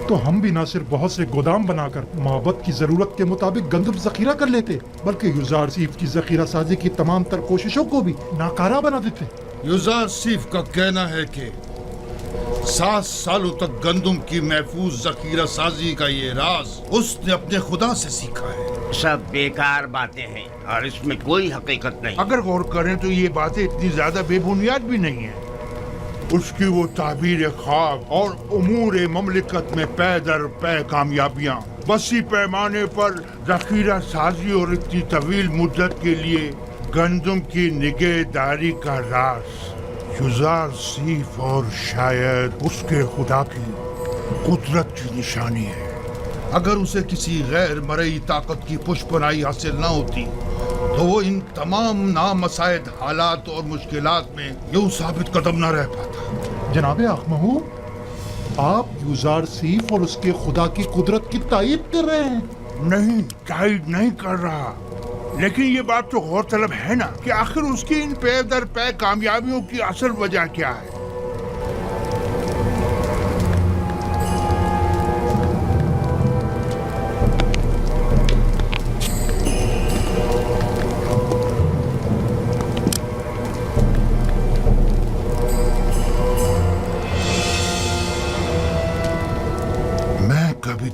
तो हम भी न सिर्फ बहुत से गोदाम बनाकर माबद की जरूरत के मुताबिक गंदम जखीरा कर लेते, बल्कि यूजार सीफ की जखीरा साजी की तमाम तर कोशिशों को भी नाकारा बना देते। यूजार सीफ का कहना है कि 7 सालों तक गंदम की महफूज जखीरा साजी का ये राज उसने अपने खुदा से सीखा है। सब बेकार बातें हैं और इसमें कोई हकीकत नहीं। अगर गौर करें तो ये बातें इतनी ज्यादा बेबुनियाद भी नहीं है। उसकी वो ताबीर ख्वाब और उमूर ममलिकत में पै दर पै कामयाबियां, वसी पैमाने पर जखीरा साजी और इतनी तवील मुद्दत के लिए गंदम की निगहदारी का राज युजार सीफ और शायद उसके खुदा की कुदरत की निशानी है। अगर उसे किसी गैर मरई ताकत की पुष्पनाई हासिल न होती तो वो इन तमाम नामसायद हालात और मुश्किलात में यूं साबित कदम न रह पाता। जनाबे अखमहू, आप युजार सीफ और उसके खुदा की कुदरत की तायीद कर रहे हैं? नहीं, तायीद नहीं कर रहा, लेकिन ये बात तो गौरतलब है ना कि आखिर उसकी इन पै दर पै कामयाबियों की असल वजह क्या है।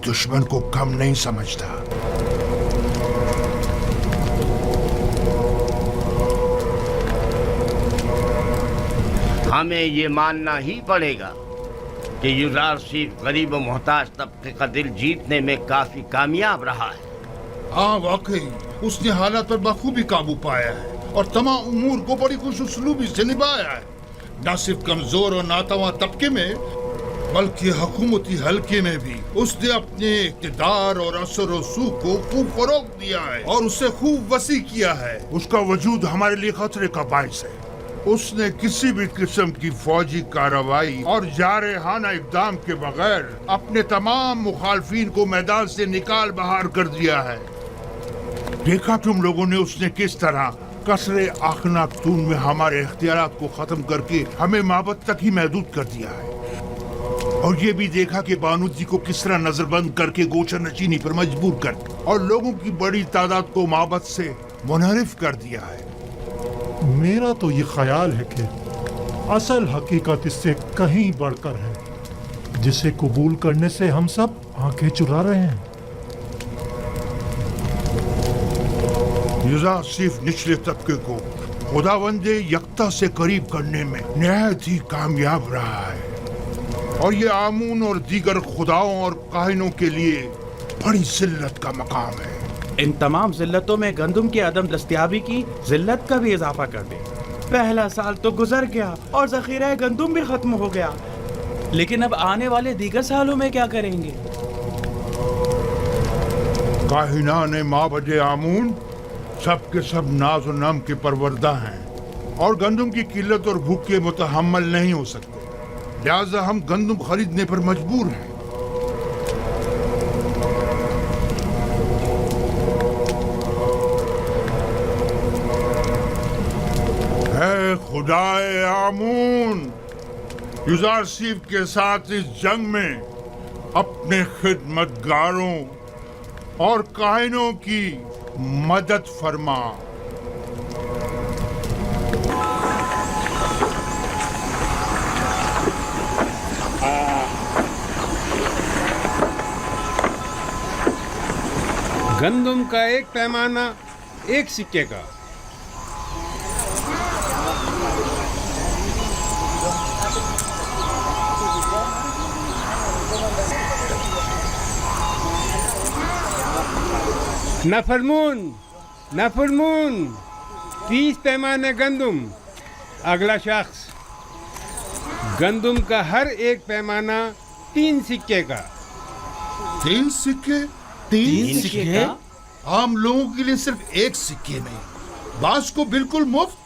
दुश्मन को कम नहीं समझता। हमें ये मानना ही पड़ेगा कि युजार सीफ गरीब और मोहताज तबके का दिल जीतने में काफी कामयाब रहा है। हाँ वाकई उसने हालात पर बखूबी काबू पाया है और तमाम उमूर को बड़ी खुश उसलूबी से निभाया है। न सिर्फ कमजोर और नातवा तबके में बल्कि हुकूमती हल्के में भी उसने अपने इक़्तिदार और असर और सूख को खूब फरोग दिया है और उसे खूब वसी किया है। उसका वजूद हमारे लिए खतरे का बाइस है। उसने किसी भी किस्म की फौजी कार्रवाई और जारहाना इक़दाम के बगैर अपने तमाम मुखालफीन को मैदान से निकाल बाहर कर दिया है। देखा तुम लोगों ने उसने किस तरह कसरे आखनातून में हमारे इख्तियारात को खत्म करके हमें माबद तक ही महदूद कर दिया है। और ये भी देखा कि बानूजी को किस तरह नजरबंद करके गोचर नशीनी पर मजबूर कर और लोगों की बड़ी तादाद को माबद से मुनहरिफ कर दिया है। मेरा तो ये ख्याल है कि असल हकीकत इससे कहीं बढ़कर है, जिसे कबूल करने से हम सब आंखें चुरा रहे हैं। युजार सिर्फ निचले तबके को खुदावंदे यक्ता से करीब करने में निहायत ही कामयाब रहा है और ये आमून और दीगर खुदाओं और काहिनों के लिए बड़ी जिल्लत का मकाम है। इन तमाम जिल्लतों में गंदम की अदम दस्तयाबी की जिल्लत का भी इजाफा कर दे। पहला साल तो गुजर गया और जखीरा गंदम भी खत्म हो गया, लेकिन अब आने वाले दीगर सालों में क्या करेंगे? काहिनान माबद आमून सब के सब नाज और नम के परवरदा हैं और गंदम की किल्लत और भूख के मुतहम्मल नहीं हो सकते, लिहाजा हम गंदम खरीदने पर मजबूर हैं। है खुदाए आमून, युजार सीफ के साथ इस जंग में अपने खिदमतगारों और काहिनों की मदद फरमा। गंदम का एक पैमाना एक सिक्के का। नफरमून 30 पैमाने गंदम। अगला शख्स, गंदम का हर एक पैमाना 3 सिक्के का। 3 सिक्के? 3 सिक्के? आम लोगों के लिए सिर्फ एक सिक्के में, बास को बिल्कुल मुफ्त,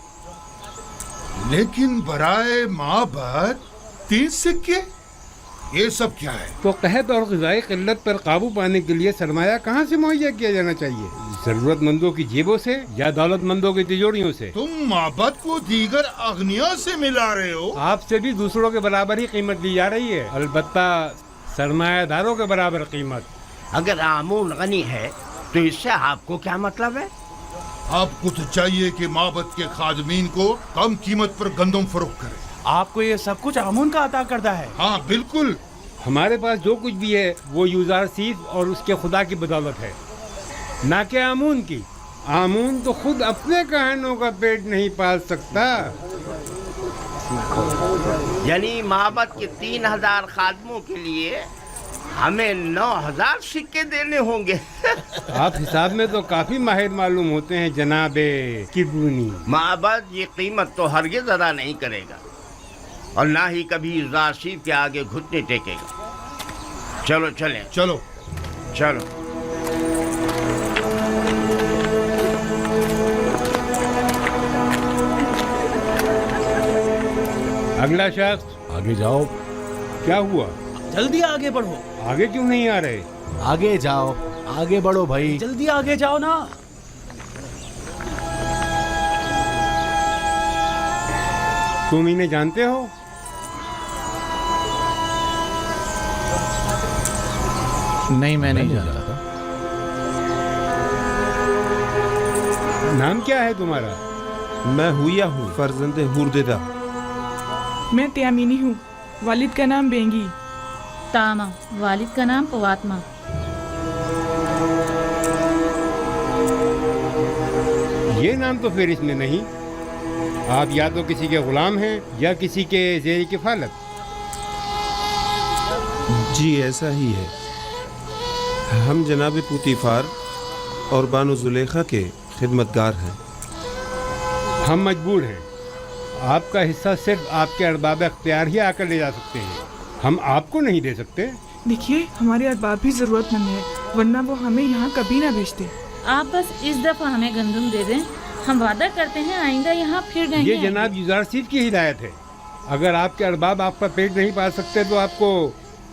लेकिन बराए माबद 3 सिक्के? ये सब क्या है? तो कहत और ग़िज़ाई क़िल्लत पर काबू पाने के लिए सरमाया कहाँ से मुहैया किया जाना चाहिए? ज़रूरतमंदों की जेबों से या दौलतमंदों की तिजोरियों से? तुम माबद को दीगर अगनिया से मिला रहे हो। आपसे भी दूसरों के बराबर ही कीमत ली जा रही है, अलबत्ता सरमायादारों के बराबर कीमत। अगर आमून गनी है तो इससे आपको क्या मतलब है? आपको तो चाहिए कि माबद के खादमीन को कम कीमत पर गंदम फरोख्त करें। आपको ये सब कुछ आमून का अता करता है? हाँ बिल्कुल। हमारे पास जो कुछ भी है वो युजार सीफ और उसके खुदा की बदौलत है। ना कि आमून की। आमून तो खुद अपने कहनों का पेट नहीं पाल सकता। यानी माबद के 3000 खादमों के लिए हमें 9000 सिक्के देने होंगे। आप हिसाब में तो काफी माहिर मालूम होते हैं जनाबे किरबूनी। माबद ये कीमत तो हरगिज अदा नहीं करेगा और ना ही कभी राशिद के आगे घुटने टेकेगा। चलो चलें। चलो चलो। अगला शख्स। आगे जाओ। क्या हुआ? जल्दी आगे बढ़ो। आगे क्यों नहीं आ रहे? आगे जाओ, आगे बढ़ो भाई। जल्दी आगे जाओ ना। तुम इन्हें जानते हो? नहीं, मैं नहीं जानता। नाम क्या है तुम्हारा? मैं हुआ हूँ, फर्जंदे हुरदेदा। मैं त्यामिनी हूँ, वालिद का नाम बेंगी। तामा, वालिद का नाम पवात्मा। ये नाम तो फिर इसमें नहीं। आप या तो किसी के गुलाम हैं या किसी के ज़ेर किफालत। जी ऐसा ही है। हम जनाब पुतीफार और बानो जुलेखा के खिदमतगार हैं। हम मजबूर हैं। आपका हिस्सा सिर्फ आपके अरबाब अख्तियार ही आकर ले जा सकते हैं। हम आपको नहीं दे सकते। देखिए, हमारे अरबाब भी जरूरतमंद है, वरना वो हमें यहाँ कभी ना भेजते। आप बस इस दफा हमें गंदम दे दें, हम वादा करते हैं आइंदा यहाँ फिर नहीं ये आएंगे। जनाब युजारसीफ की हिदायत है। अगर आपके अरबाब आपका पेट नहीं पाल सकते तो आपको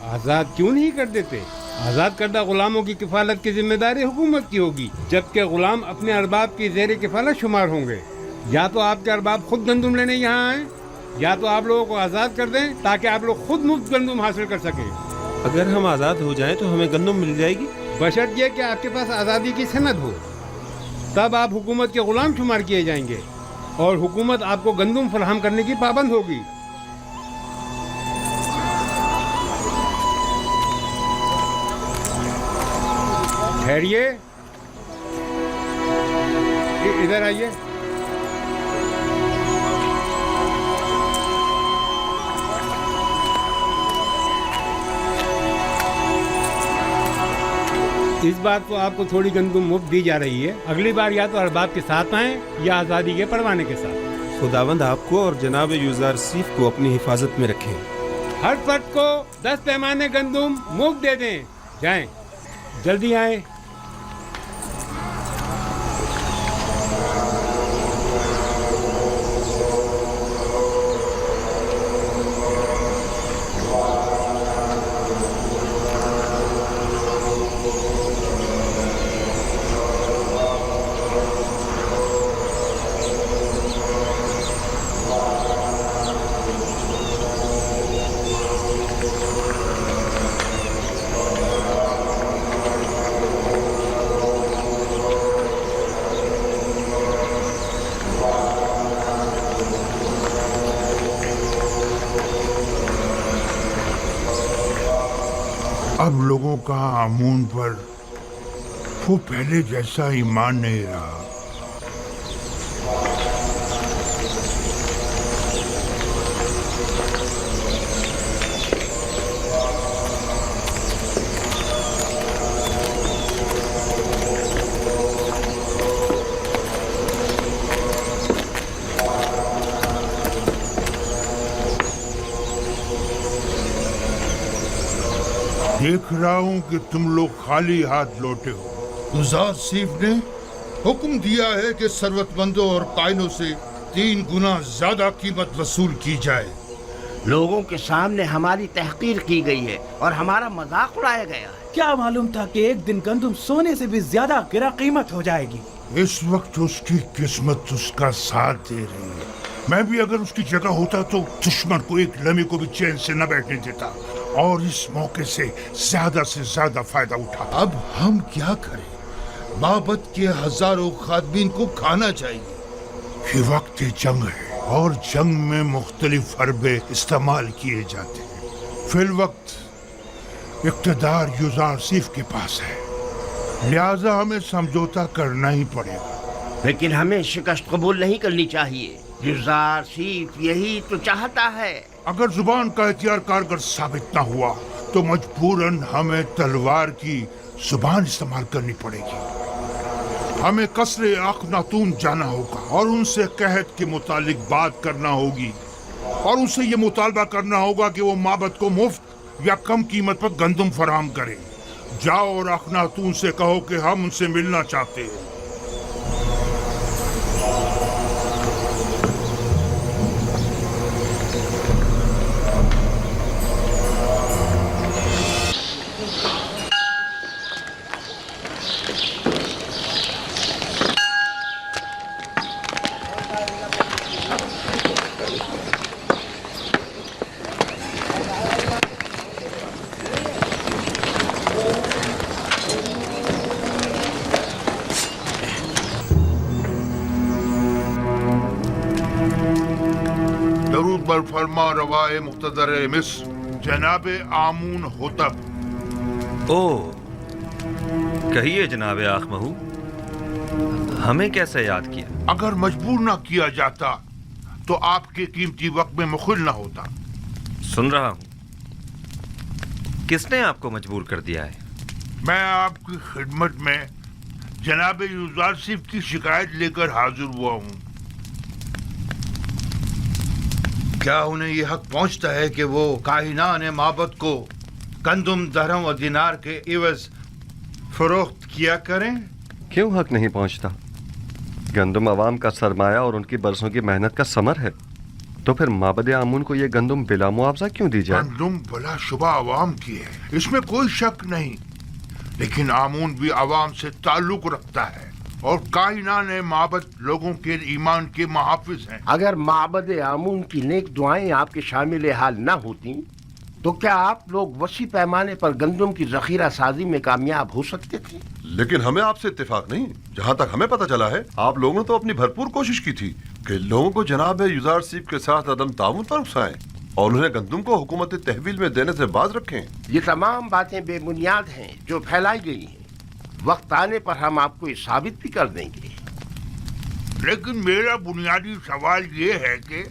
आज़ाद क्यों नहीं कर देते? आज़ाद करदा गुलामों की किफालत की जिम्मेदारी हुकूमत की होगी, जबकि गुलाम अपने अरबाब की ज़ेर किफालत शुमार होंगे। या तो आपके अरबाब खुद गंदम लेने यहाँ आए, या तो आप लोगों को आज़ाद कर दें ताकि आप लोग खुद मुफ्त गंदम हासिल कर सकें। अगर हम आज़ाद हो जाएं तो हमें गंदम मिल जाएगी, बशर्त ये कि आपके पास आज़ादी की सनद हो। तब आप हुकूमत के गुलाम शुमार किए जाएंगे और हुकूमत आपको गंदम फराहम करने की पाबंद होगी। ठहरिए, इधर आइए। इस बार तो आपको थोड़ी गंदम मुफ्त दी जा रही है। अगली बार या तो अरबाब के साथ आएं या आज़ादी के परवाने के साथ। खुदावंद आपको और जनाब युजारसीफ को अपनी हिफाजत में रखें। हर फर्द को 10 पैमाने गंदम मुफ्त दे दें। जाएं, जल्दी आएं। अब लोगों का आमून पर वो पहले जैसा ईमान नहीं रहा। देख रहा हूं कि तुम लोग खाली हाथ लौटे हो। युजारसीफ ने हुक्म दिया है कि सरवतमंदों और कायनों से 3 गुना ज्यादा कीमत वसूल की जाए। लोगों के सामने हमारी तहकीर की गई है और हमारा मजाक उड़ाया गया है। क्या मालूम था कि एक दिन गंदम सोने से भी ज्यादा गिरा कीमत हो जाएगी। इस वक्त उसकी किस्मत उसका साथ दे रही है। मैं भी अगर उसकी जगह होता तो दुश्मन को एक लम्हे को भी चैन से न बैठने देता और इस मौके से ज्यादा फायदा उठा। अब हम क्या करें? बाबत के हजारों खादमीन को खाना चाहिए। ये वक्त जंग है और जंग में मुख्तलिफ हरबे इस्तेमाल किए जाते हैं। फिल वक्त इक़्तिदार युजारसीफ के पास है। लिहाजा हमें समझौता करना ही पड़ेगा। लेकिन हमें शिकस्त कबूल नहीं करनी चाहिए। युजार सीफ यही तो चाहता है। अगर जुबान का इख्तियार कारगर साबित ना हुआ तो मजबूरन हमें तलवार की जुबान इस्तेमाल करनी पड़ेगी। हमें कसरे अखनातून जाना होगा और उनसे कहत के मुतालिक बात करना होगी और उनसे ये मुतालबा करना होगा कि वो माबद को मुफ्त या कम कीमत पर गंदम फराहम करे। जाओ और अखनातून से कहो कि हम उनसे मिलना चाहते हैं। फरमा रवाए मुख्तदर मिस्र जनाब आमून होतब। ओ कहिए जनाब आखमहू, हमें कैसे याद किया? अगर मजबूर ना किया जाता तो आपके कीमती वक्त में मुखिल ना होता। सुन रहा हूं, किसने आपको मजबूर कर दिया है? मैं आपकी खिदमत में जनाब युजारसिफ की शिकायत लेकर हाजिर हुआ हूँ। क्या उन्हें ये हक पहुंचता है कि वो काहिनान माबद को गंदम, दरहम और दिनार के इवज फरोख्त किया करें? क्यों हक नहीं पहुंचता? गंदम अवाम का सरमाया और उनकी बरसों की मेहनत का समर है, तो फिर माबद आमून को ये गंदम बिला मुआवजा क्यों दी जाए? गंदम भला शुबा अवाम की है, इसमें कोई शक नहीं, लेकिन आमून भी अवाम से ताल्लुक रखता है और कायनान माबद लोगों के ईमान के मुहाफिज हैं। अगर माबद आमून की नेक दुआएं आपके शामिल हाल न होती तो क्या आप लोग वसी पैमाने पर गंदम की जखीरा साजी में कामयाब हो सकते थे? लेकिन हमें आपसे इत्तेफाक नहीं। जहाँ तक हमें पता चला है, आप लोगों ने तो अपनी भरपूर कोशिश की थी कि लोगों को जनाब युजारसिफ के साथ अदम ताउन पर उकसाएं और उन्हें गंदम को हुकूमत तहवील में देने से बाज रखें। ये तमाम बातें बेबुनियाद हैं जो फैलाई गई हैं। वक्त आने पर हम आपको ये साबित भी कर देंगे। लेकिन मेरा बुनियादी सवाल ये है कि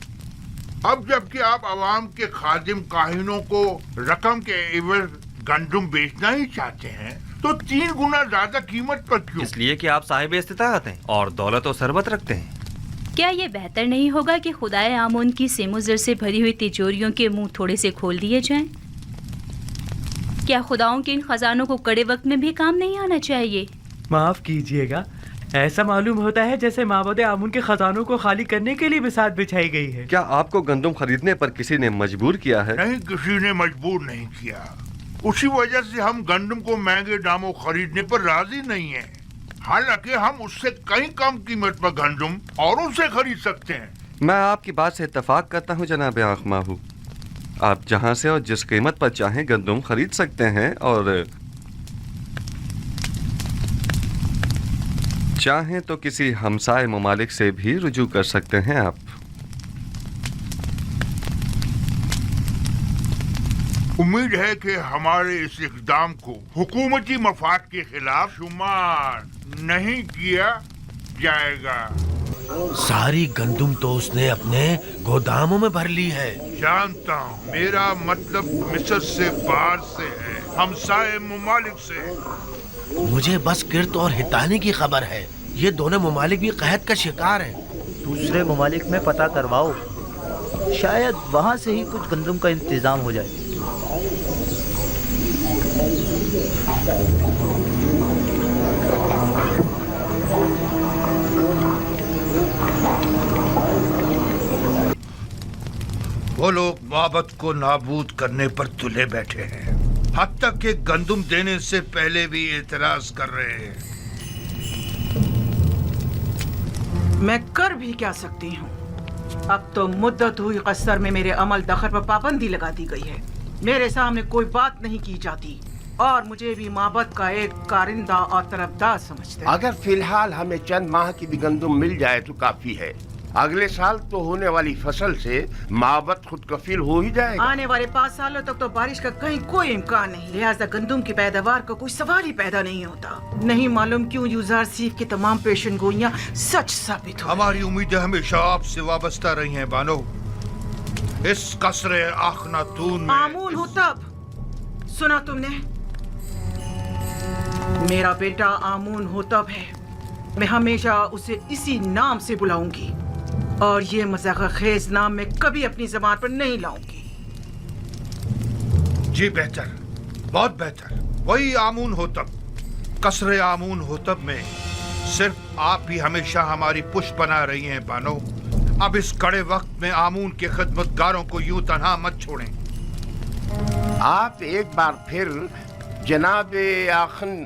अब जबकि आप अवाम के खादिम काहिनों को रकम के एवज गंदम बेचना ही चाहते हैं, तो 3 गुना ज्यादा कीमत पर क्यों? इसलिए कि आप साहिब इस्तिताअत हैं और दौलत और सरबत रखते हैं। क्या ये बेहतर नहीं होगा कि खुदाए आमून की सेमुजर से भरी हुई तिजोरियों के मुंह थोड़े से खोल दिए जाएं? क्या खुदाओं के इन खजानों को कड़े वक्त में भी काम नहीं आना चाहिए? माफ कीजिएगा, ऐसा मालूम होता है जैसे माबद आमून के खजानों को खाली करने के लिए बिसात बिछाई गई है। क्या आपको गंदम खरीदने पर किसी ने मजबूर किया है? नहीं, किसी ने मजबूर नहीं किया। उसी वजह से हम गंदम को महंगे दामों खरीदने पर राजी नहीं हैं। हालांकि हम उससे कहीं कम कीमत पर गंदम औरों से खरीद सकते हैं। मैं आपकी बात से इत्तेफाक करता हूँ जनाब आखमाहू। आप जहाँ से और जिस कीमत पर चाहें गंदम खरीद सकते हैं और चाहें तो किसी हमसाए ममालिक से भी रुजू कर सकते हैं। आप उम्मीद है कि हमारे इस इक़दाम को हुकूमती मफाद के खिलाफ शुमार नहीं किया जाएगा। सारी गंदम तो उसने अपने गोदामों में भर ली है। जानता हूँ, मेरा मतलब मिस्र से बाहर से है, हमसाए ममालिक से। मुझे बस किर्त और हितानी की खबर है। ये दोनों ममालिक भी कहत का शिकार हैं। दूसरे ममालिक में पता करवाओ, शायद वहाँ से ही कुछ गंदम का इंतजाम हो जाए। वो लोग माबद को नाबूद करने पर तुले बैठे हैं, हद तक कि गंदम देने से पहले भी एतराज कर रहे हैं। मैं कर भी क्या सकती हूँ? अब तो मुद्दत हुई कसर में मेरे अमल दखल पर पाबंदी लगा दी गई है। मेरे सामने कोई बात नहीं की जाती और मुझे भी माबद का एक कारिंदा और तरफदार समझते हैं। अगर फिलहाल हमें चंद माह की भी गंदम मिल जाए तो काफी है। अगले साल तो होने वाली फसल से माबद खुद कफील हो ही जाएगा। आने वाले 5 सालों तक तो बारिश का कहीं कोई इम्कान नहीं, लिहाजा गंदम की पैदावार का कोई सवाल ही पैदा नहीं होता। नहीं मालूम क्यों यूजार सीफ की तमाम पेशन गोइयां सच साबित हो। हमारी उम्मीदें हमेशा आपसे वाबस्ता रही हैं बानो। इस कसरे आखनातून में आमून हो तब सुना तुमने? मेरा बेटा आमून हो तब है। मैं हमेशा उसे इसी नाम से बुलाऊंगी और ये मजाक खेज नाम मैं कभी अपनी जबान पर नहीं लाऊंगी। जी बेहतर, बहुत बेहतर, वही आमून होतब। कसरे आमून होतब में सिर्फ आप ही हमेशा हमारी पुष्ट बना रही हैं बानो। अब इस कड़े वक्त में आमून के खिदमतगारों को यूं तन्हा मत छोड़ें। आप एक बार फिर जनाब आखन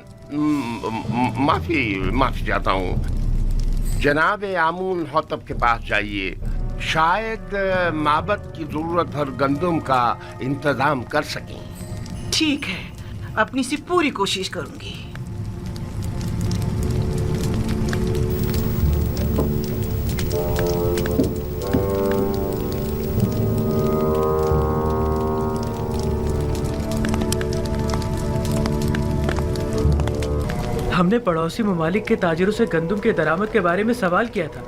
माफी चाहता हूँ, जनाब आमून होतब के पास जाइए। शायद माबद की जरूरत भर गंदम का इंतजाम कर सकें। ठीक है, अपनी सी पूरी कोशिश करूंगी। हमने पड़ोसी ममालिक के ताजिरों से गंदम के दरामद के बारे में सवाल किया था,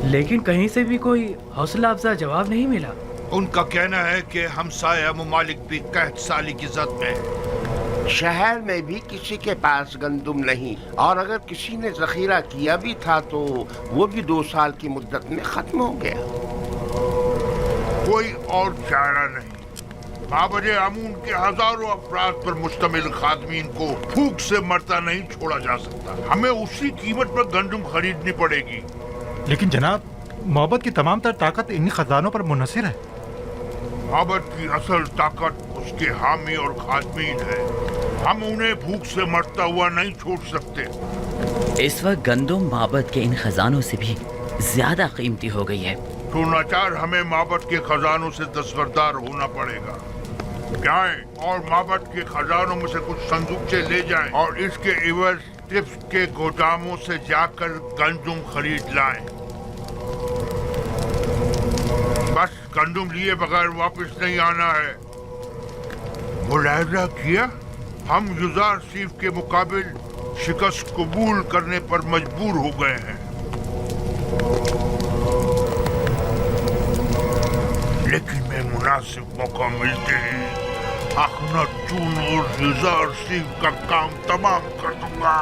लेकिन कहीं से भी कोई हौसला अफजा जवाब नहीं मिला। उनका कहना है कि हमसाया ममालिक भी कहत साली की जद में। शहर में भी किसी के पास गंदम नहीं, और अगर किसी ने जखीरा किया भी था तो वो भी 2 साल की मुद्दत में खत्म हो गया। कोई और चारा नहीं। माबद आमून के हजारों अफराद पर मुश्तमिल खादमीन को भूख से मरता नहीं छोड़ा जा सकता। हमें उसी कीमत पर गंदम खरीदनी पड़ेगी। लेकिन जनाब, माबद की तमाम तर ताकत इन्हीं खजानों पर मुनहसर है। माबद की असल ताकत उसके हामी और खादमीन है। हम उन्हें भूख से मरता हुआ नहीं छोड़ सकते। इस वक्त गंदम माबद के इन खजानों से भी ज्यादा कीमती हो गई है। तो नाचार हमें माबद के खजानों से दस्तबरदार होना पड़ेगा। जाएं और माबद के खजानों में से कुछ संदूकचे ले जाएं और इसके इवज टिप्स के गोदामों से जाकर गंदम खरीद लाएं। बस गंदम लिए बगैर वापस नहीं आना है। मुलाहिजा किया, हम युजार सीफ के मुकाबिल शिकस्त कबूल करने पर मजबूर हो गए हैं। लेकिन मैं मुनासिब मौका मिलते ही अखनातून और युजार सीफ का काम तमाम कर दूंगा।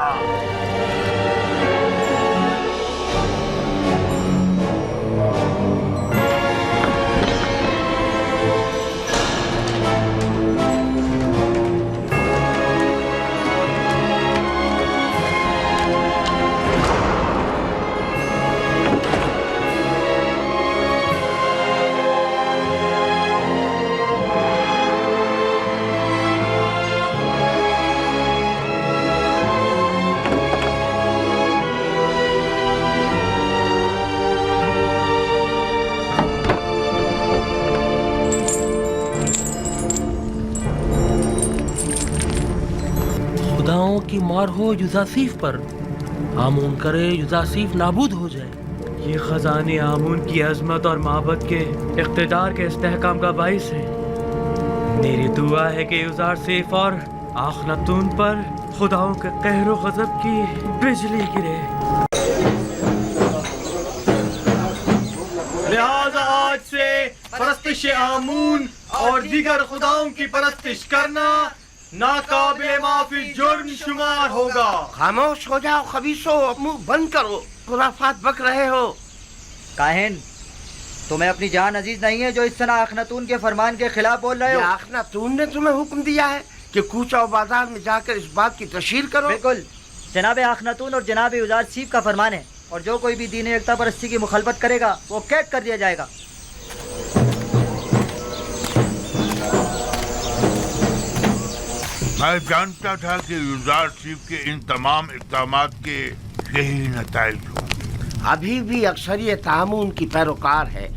खुदाओं की मार हो युजासीफ पर, आमून करे युजासीफ नाबूद हो जाए। ये खजाने आमून की अजमत और माबद के इख्तिदार के इस्तेहकाम का बाइस है। मेरी दुआ है कि युजारसीफ और आखनातून पर खुदाओं के कहरो गजब की बिजली गिरे। लिहाजा आज से परस्तिश आमून और दीगर खुदाओं की परस्तिश करना नाकाबिले माफी जुर्म शुमार होगा। खामोश हो जाओ खबीसो, मुंह बंद करो, खुराफात बक रहे हो। काहिन, तुम्हें अपनी जान अजीज नहीं है जो इस तरह अखनातून के फरमान के खिलाफ बोल रहे हो? अखनातून ने तुम्हें हुक्म दिया है कि कूचा बाजार में जाकर इस बात की तशहीर करो। बिल्कुल, जनाब अखनातून और जनाब युजार सीफ का फरमान है, और जो कोई भी दीन एकता परस्ती की मुखालफत करेगा वो कैद कर दिया जाएगा। मैं जानता था कि युजार सीफ के इन तमाम इक़दामात के यही नताइज होंगे। अभी भी अक्सरियत आमून की पैरोकार है।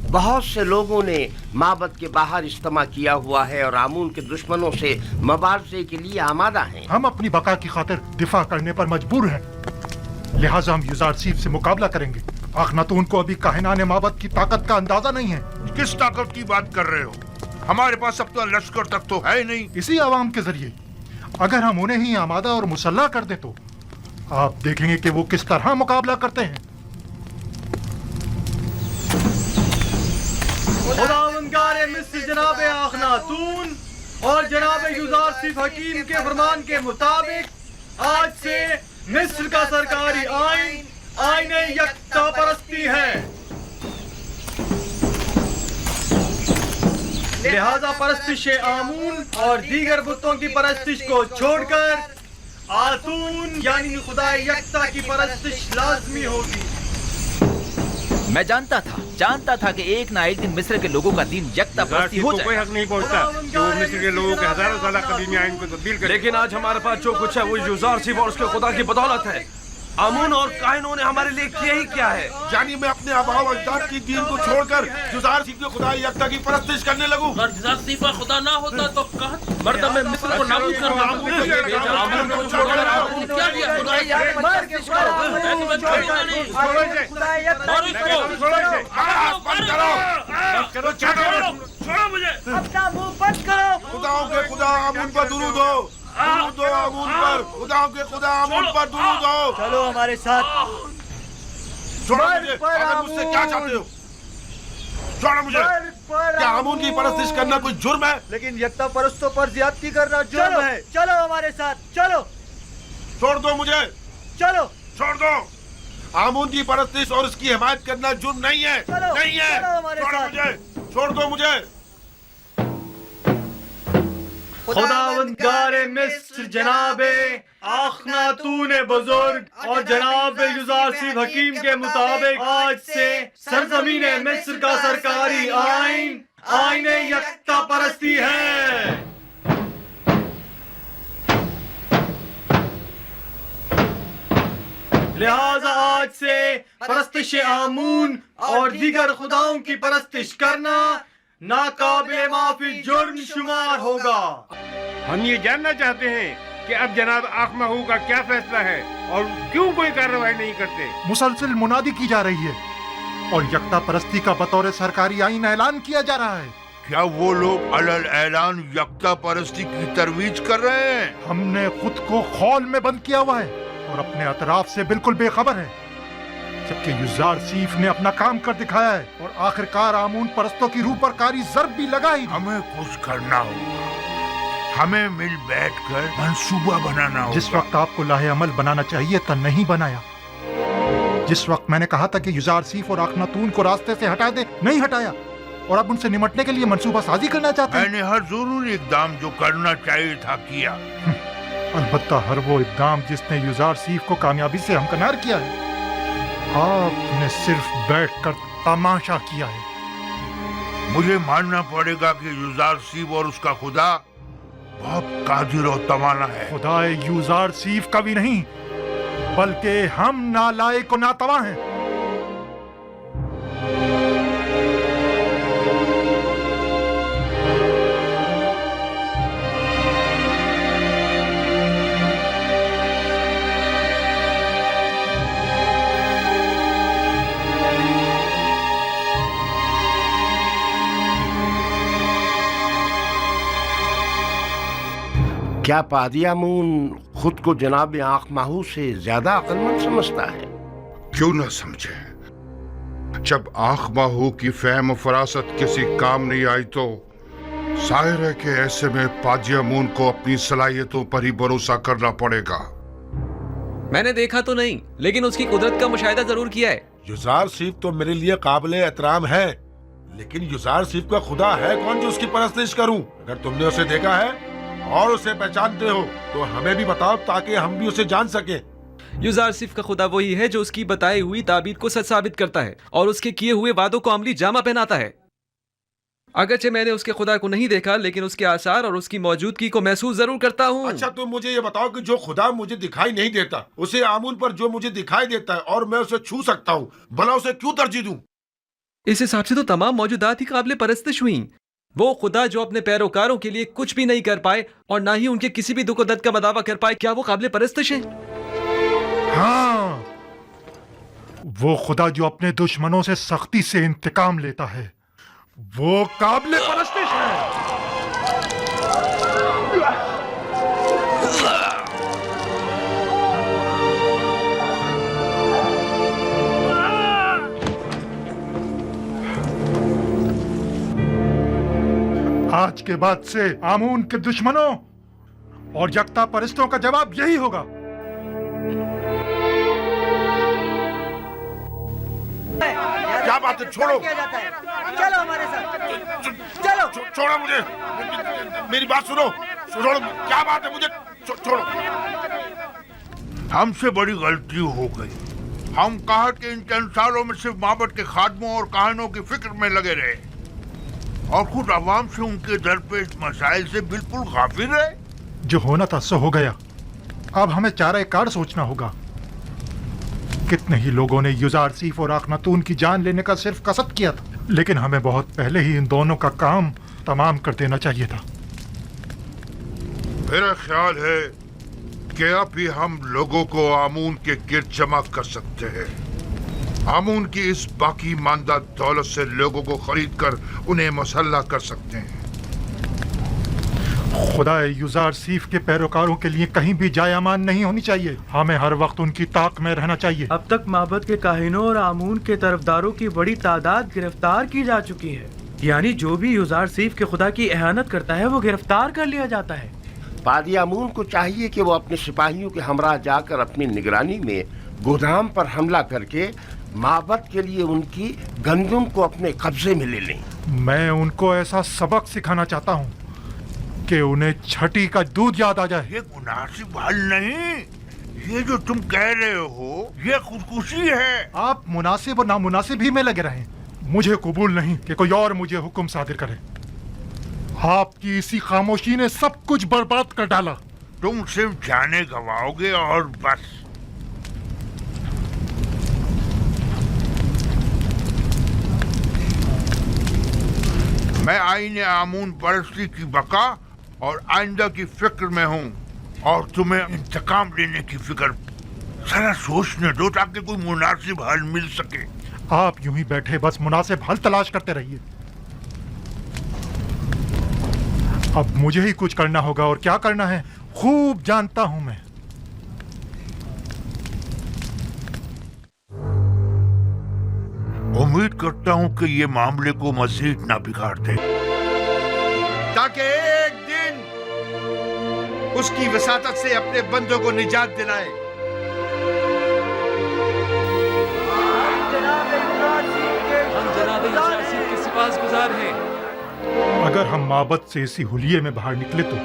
बहुत से लोगों ने माबद के बाहर इज्तिमा किया हुआ है और आमून के दुश्मनों से मुबारज़े के लिए आमादा हैं। हम अपनी बका की खातिर दिफा करने पर मजबूर हैं, लिहाजा हम युजार सीफ से मुकाबला करेंगे अखनातून को अभी काहिनाने माबद की ताकत का अंदाजा नहीं है। किस ताकत की बात कर रहे हो? हमारे पास अब तो लश्कर तक तो है नहीं। इसी आवाम के जरिए अगर हम उन्हें ही आमादा और मुसल्ला कर दें तो आप देखेंगे कि वो किस तरह मुकाबला करते हैं। खुदावंदगारे मिस्र जनाब अखनातून और जनाब युजारसिफ हकीम के फरमान के मुताबिक आज से मिस्र का सरकारी आइन आईन यकता परस्ती है। लिहाजा परस्तिश आमून और दीगर बुतों की परस्तिश को छोड़कर आतून यानी खुदा यकता की परस्तिश लाजमी होगी। मैं जानता था कि एक ना एक दिन मिस्र के लोगों का दीन यकता परस्ती हो जाएगा। कोई हक नहीं पहुंचता कि वो मिस्र के लोगों के हजारों साल कदीमी आइन को तब्दील करे। लेकिन आज हमारे पास जो कुछ है वो युजारसिफ और उसके खुदा की बदौलत है। आमून और काहिनों ने हमारे लिए किया ही क्या है? यानी मैं अपने आबा व अजदाद की दीन को छोड़कर युजारसिफ के खुदा यकता की परस्तिश करने लगूं। अगर युजारसिफ का खुदा ना होता तो मर्दम में मिस्र को नाबूद करवा आमून को छोड़कर क्या दिया खुदा छोड़ो मुझे। अपना मुंह बंद करो। खुदाओं के खुदा आमून पर दुरूद हो। दुरूद हो आमून पर। खुदाओं के खुदा आमून पर दुरूद हो। चलो हमारे साथ। छोड़ो मुझे। अगर मुझसे क्या चाहते हो? छोड़ो मुझे। क्या आमून की परस्तिश करना कोई जुर्म है? लेकिन यकता परस्तों पर ज्यादती करना जुर्म है। चलो हमारे साथ। चलो। छोड़ दो मुझे। चलो। छोड़ दो। आमून की परस्तिश और उसकी हिमायत करना जुर्म नहीं है। नहीं है। छोड़ो मुझे। छोड़ दो मुझे। खुदावंदगारे मिस्र जनाबे अखनातून बुजुर्ग और जनाब युजारसिफ हकीम के मुताबिक आज से सरजमीन मिस्र का सरकारी आइन आईन यकता परस्ती है। लिहाजा आज से परस्तिश आमून और दीगर खुदाओं की परस्तिश करना नाकाबिले माफी जुर्म शुमार होगा। हम ये जानना चाहते हैं कि अब जनाब आखमाहू का क्या फैसला है और क्यों कोई कार्रवाई नहीं करते। मुसलसल मुनादी की जा रही है और यकता परस्ती का बतौर सरकारी आइन ऐलान किया जा रहा है। क्या वो लोग अलल ऐलान यकता परस्ती की तरवीज कर रहे हैं? हमने खुद को खौल में बंद किया हुआ है और अपने अतराफ से बिल्कुल बेखबर है, जबकि युजारसिफ ने अपना काम कर दिखाया है और आखिरकार आमून परस्तों की रूह पर कारी ज़र्ब भी लगाई। हमें कुछ करना होगा। हमें मिल बैठकर मंसूबा बनाना होगा। जिस वक्त आपको लाहे अमल बनाना चाहिए था नहीं बनाया। जिस वक्त मैंने कहा था कि युजारसिफ और अखनातून को रास्ते से हटा दे नहीं हटाया और अब उनसे निमटने के लिए मंसूबा साजी करना चाहते हैं। मैंने हर जरूरी इकदाम जो करना चाहिए था किया। अलबत्ता हर वो इकदाम जिसने युजारसिफ को कामयाबी से हमकनार किया है, आपने सिर्फ बैठकर तमाशा किया है। मुझे मानना पड़ेगा कि युजारसिफ और उसका खुदा बहुत कादिर और तवाना है। खुदा युजारसिफ का भी नहीं बल्कि हम नालायक और नातवा हैं। क्या पादी आमून खुद को जनाब आखमाहू से ज्यादा अक्लमंद समझता है? क्यों न समझे। जब आखमाहू की फहम फरासत किसी काम नहीं आई तो जाहिर है कि ऐसे में पादी आमून को अपनी सलाहियतों पर ही भरोसा करना पड़ेगा। मैंने देखा तो नहीं, लेकिन उसकी कुदरत का मुशाहिदा जरूर किया है। युजारसिफ तो मेरे लिए काबिले एहतराम है, लेकिन युजारसिफ का खुदा है कौन जो उसकी परस्तिश करूं? अगर तुमने उसे देखा है और उसे पहचानते हो तो हमें भी बताओ ताकि हम भी उसे जान सके। युजारसिफ का खुदा वही है जो उसकी बताई हुई ताबीर को सच साबित करता है और उसके किए हुए वादों को अमली जामा पहनाता है। अगरचे मैंने उसके खुदा को नहीं देखा, लेकिन उसके आसार और उसकी मौजूदगी को महसूस जरूर करता हूँ। अच्छा, तुम मुझे ये बताओ कि जो खुदा मुझे दिखाई नहीं देता उसे आमून पर जो मुझे दिखाई देता है और मैं उसे छू सकता हूँ, भला उसे क्यों तरजीह दूं? इस हिसाब से तो तमाम मौजूदात ही काबिल परस्तिश हुई। वो खुदा जो अपने पैरोकारों के लिए कुछ भी नहीं कर पाए और ना ही उनके किसी भी दुख दर्द का मदावा कर पाए, क्या वो काबिल परस्तिश है? हाँ, वो खुदा जो अपने दुश्मनों से सख्ती से इंतकाम लेता है, वो काबिल परस्तिश है। आज के बाद से आमून के दुश्मनों और यकता परस्तों का जवाब यही होगा। क्या बात है, छोड़ो। चलो हमारे साथ, चलो। छोड़ो मुझे, मेरी बात सुनो। छोड़ो, क्या बात है, मुझे छोड़ो। हमसे बड़ी गलती हो गई। हम कहत के इन 3 सालों में सिर्फ माबद के खादमों और कहानों की फिक्र में लगे रहे और खुद अवाम से उनके दरपेश मसाइल से बिल्कुल गाफिल रहे। जो होना था सो हो गया। अब हमें चारा कार सोचना होगा। कितने ही लोगों ने युजारसीफ और आखनातून की जान लेने का सिर्फ कसद किया था, लेकिन हमें बहुत पहले ही इन दोनों का काम तमाम कर देना चाहिए था। मेरा ख्याल है कि अब भी हम लोगों को आमून के गिर्द जमा कर सकते हैं। आमून की इस बाकी मानदा दौलत से लोगों को खरीद कर उन्हें मुसल्लह कर सकते हैं। खुदा युजारसीफ के पैरोकारों के लिए कहीं भी जाय अमान नहीं होनी चाहिए। हमें हर वक्त उनकी ताक में रहना चाहिए। अब तक माबद के काहिनों और आमून के तरफदारों की बड़ी तादाद गिरफ्तार की जा चुकी है। यानी जो भी युजारसीफ के खुदा की एहानत करता है वो गिरफ्तार कर लिया जाता है। पादी आमून को चाहिए कि वो अपने सिपाहियों के हमरा जाकर अपनी निगरानी में गोदाम पर हमला करके माबद के लिए उनकी गंदुम को अपने कब्जे में ले लें। मैं उनको ऐसा सबक सिखाना चाहता हूँ कि उन्हें छठी का दूध याद आ जाए। ये मुनासिब हल नहीं। ये जो तुम कह रहे हो ये खुदकुशी है। आप मुनासिब और नामुनासिब ही में लगे रहें। मुझे कबूल नहीं कि कोई और मुझे हुक्म सादिर करे। आपकी इसी खामोशी ने सब कुछ बर्बाद कर डाला। तुम सिर्फ जाने गवाओगे और बस। मैं आईने आमून परस्ती की बका और आइंदा की फिक्र में हूँ और तुम्हें इंतकाम लेने की फिक्र। जरा सोचने दो ताकि कोई मुनासिब हल मिल सके। आप यूं ही बैठे बस मुनासिब हल तलाश करते रहिए। अब मुझे ही कुछ करना होगा और क्या करना है खूब जानता हूं मैं। उम्मीद करता हूं कि ये मामले को मजीद ना बिगाड़ दे, ताकि एक दिन उसकी वसातत से अपने बंदों को निजात दिलाए। हम जनाब युजारसीफ के सिपासगुजार हैं। अगर हम माबद से इसी हुलिये में बाहर निकले तो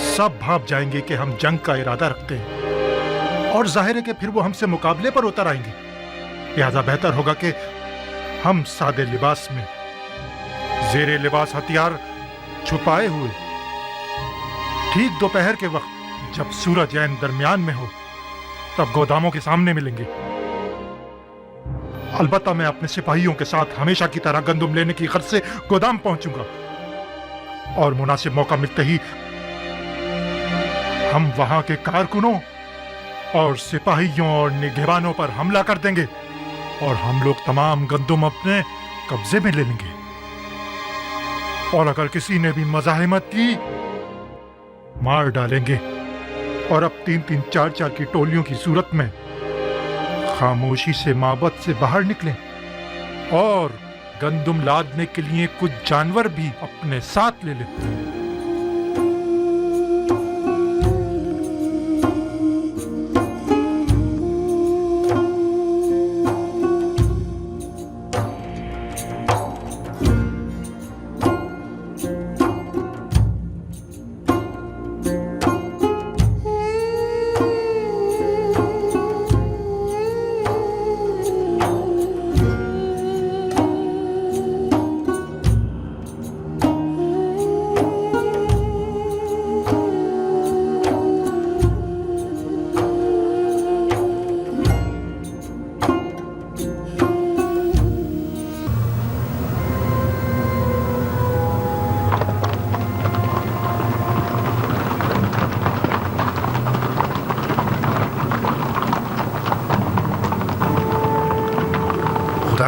सब भाप जाएंगे कि हम जंग का इरादा रखते हैं और जाहिर है कि फिर वो हमसे मुकाबले पर उतर आएंगे। लिहाजा बेहतर होगा कि हम सादे लिबास में जेरे लिबास हथियार छुपाए हुए ठीक दोपहर के वक्त जब सूरज ऐन दरमियान में हो तब गोदामों के सामने मिलेंगे। अलबत्ता मैं अपने सिपाहियों के साथ हमेशा की तरह गंदुम लेने की गर्ज से गोदाम पहुंचूंगा और मुनासिब मौका मिलते ही हम वहां के कारकुनों और सिपाहियों और निगहबानों पर हमला कर देंगे और हम लोग तमाम गंदुम अपने कब्जे में ले लेंगे। और अगर किसी ने भी मज़ाहिमत की मार डालेंगे और अब 3-3, 4-4 की टोलियों की सूरत में खामोशी से माबद से बाहर निकलें और गंदुम लादने के लिए कुछ जानवर भी अपने साथ ले लें।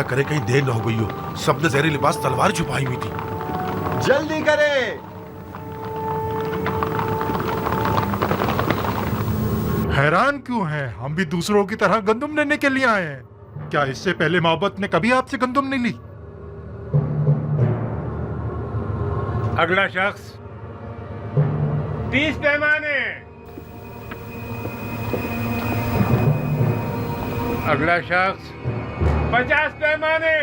करे कहीं देर न हो गई हो। सबने जहरी लिबास तलवार छुपाई हुई थी। जल्दी करे। हैरान क्यों हैं? हम भी दूसरों की तरह गंदुम लेने के लिए आए हैं। क्या इससे पहले मोहब्बत ने कभी आपसे गंदुम नहीं ली? अगला शख्स 30 पैमाने। अगला शख्स 50 पैमाने।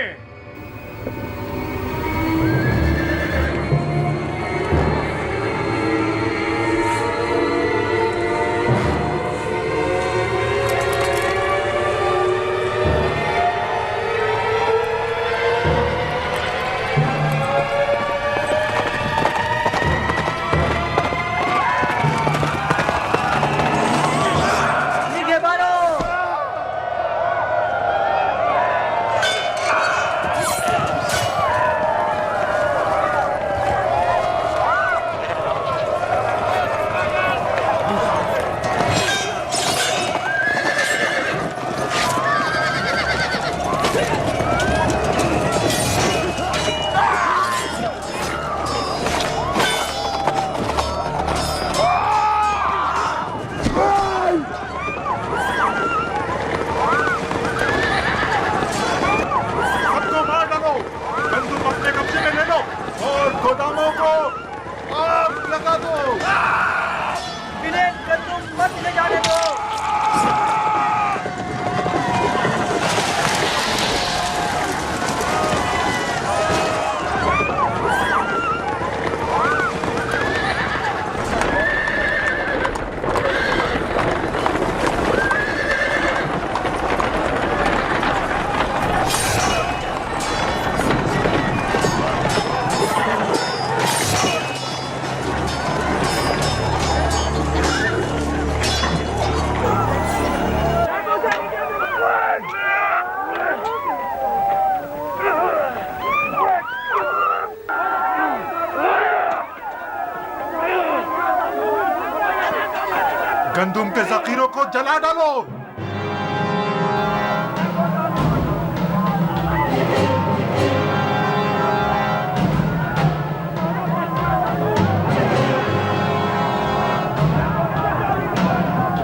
गंदुम के जखीरों को जला डालो।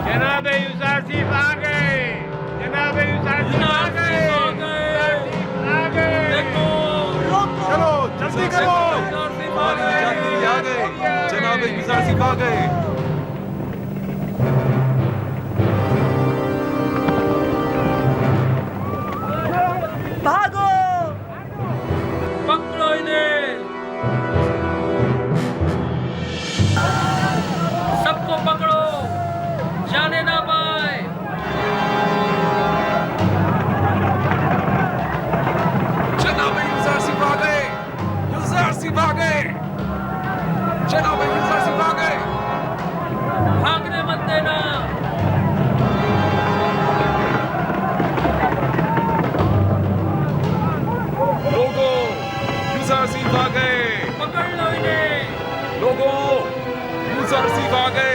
जनाब यूसुफ आ गए। जनाब यूसुफ आ गए। आ गए। देखो, चलो जल्दी करो। जल्दी आ गए। जनाब यूसुफ आ गए। भागो। पकड़ो इन्हें। सबको पकड़ो, जाने ना पाए। जनाब यूसुफ आ गए। यूसुफ आ गए। जनाब यूसुफ आ गए। भागने मत देना। लोगो, यूसुफ आ गए। पकड़ लो इन्हें। लोगो, यूसुफ आ गए।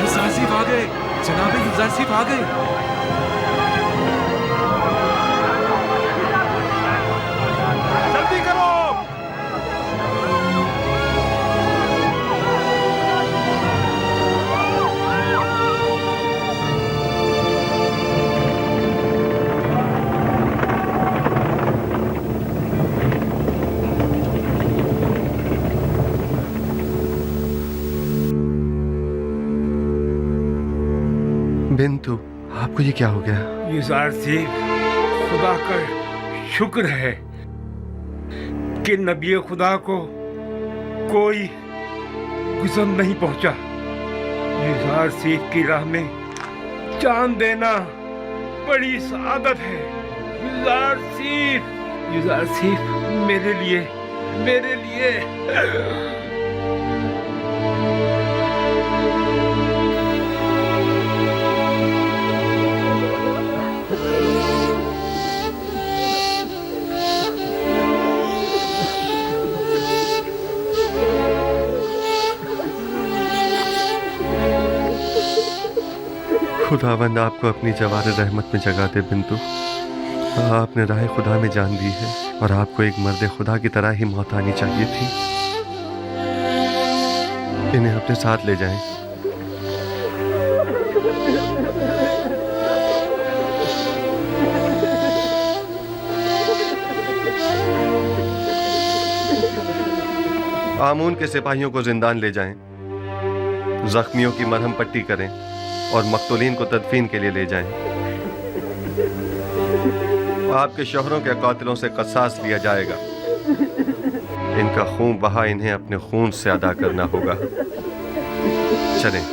यूसुफ आ गए। जनाब यूसुफ आ गए। जल्दी करो। बिंतु, आपको ये क्या हो गया? यूसुफ, खुदा का शुक्र है कि नबी खुदा को कोई गुज़र नहीं पहुंचा। यूसुफ की राह में जान देना बड़ी सआदत है। यूसुफ, मेरे लिए खुदावंद आपको अपनी जवार रहमत में जगा दे बिंतु। आपने राह खुदा में जान दी है और आपको एक मर्द खुदा की तरह ही मौत आनी चाहिए थी। इन्हें अपने साथ ले जाएं। आमून के सिपाहियों को जिंदान ले जाएं, जख्मियों की मरहम पट्टी करें और मकतूलीन को तदफीन के लिए ले जाएं। आपके शोहरों के कातिलों से कसास लिया जाएगा। इनका खून बहा इन्हें अपने खून से अदा करना होगा। चलें।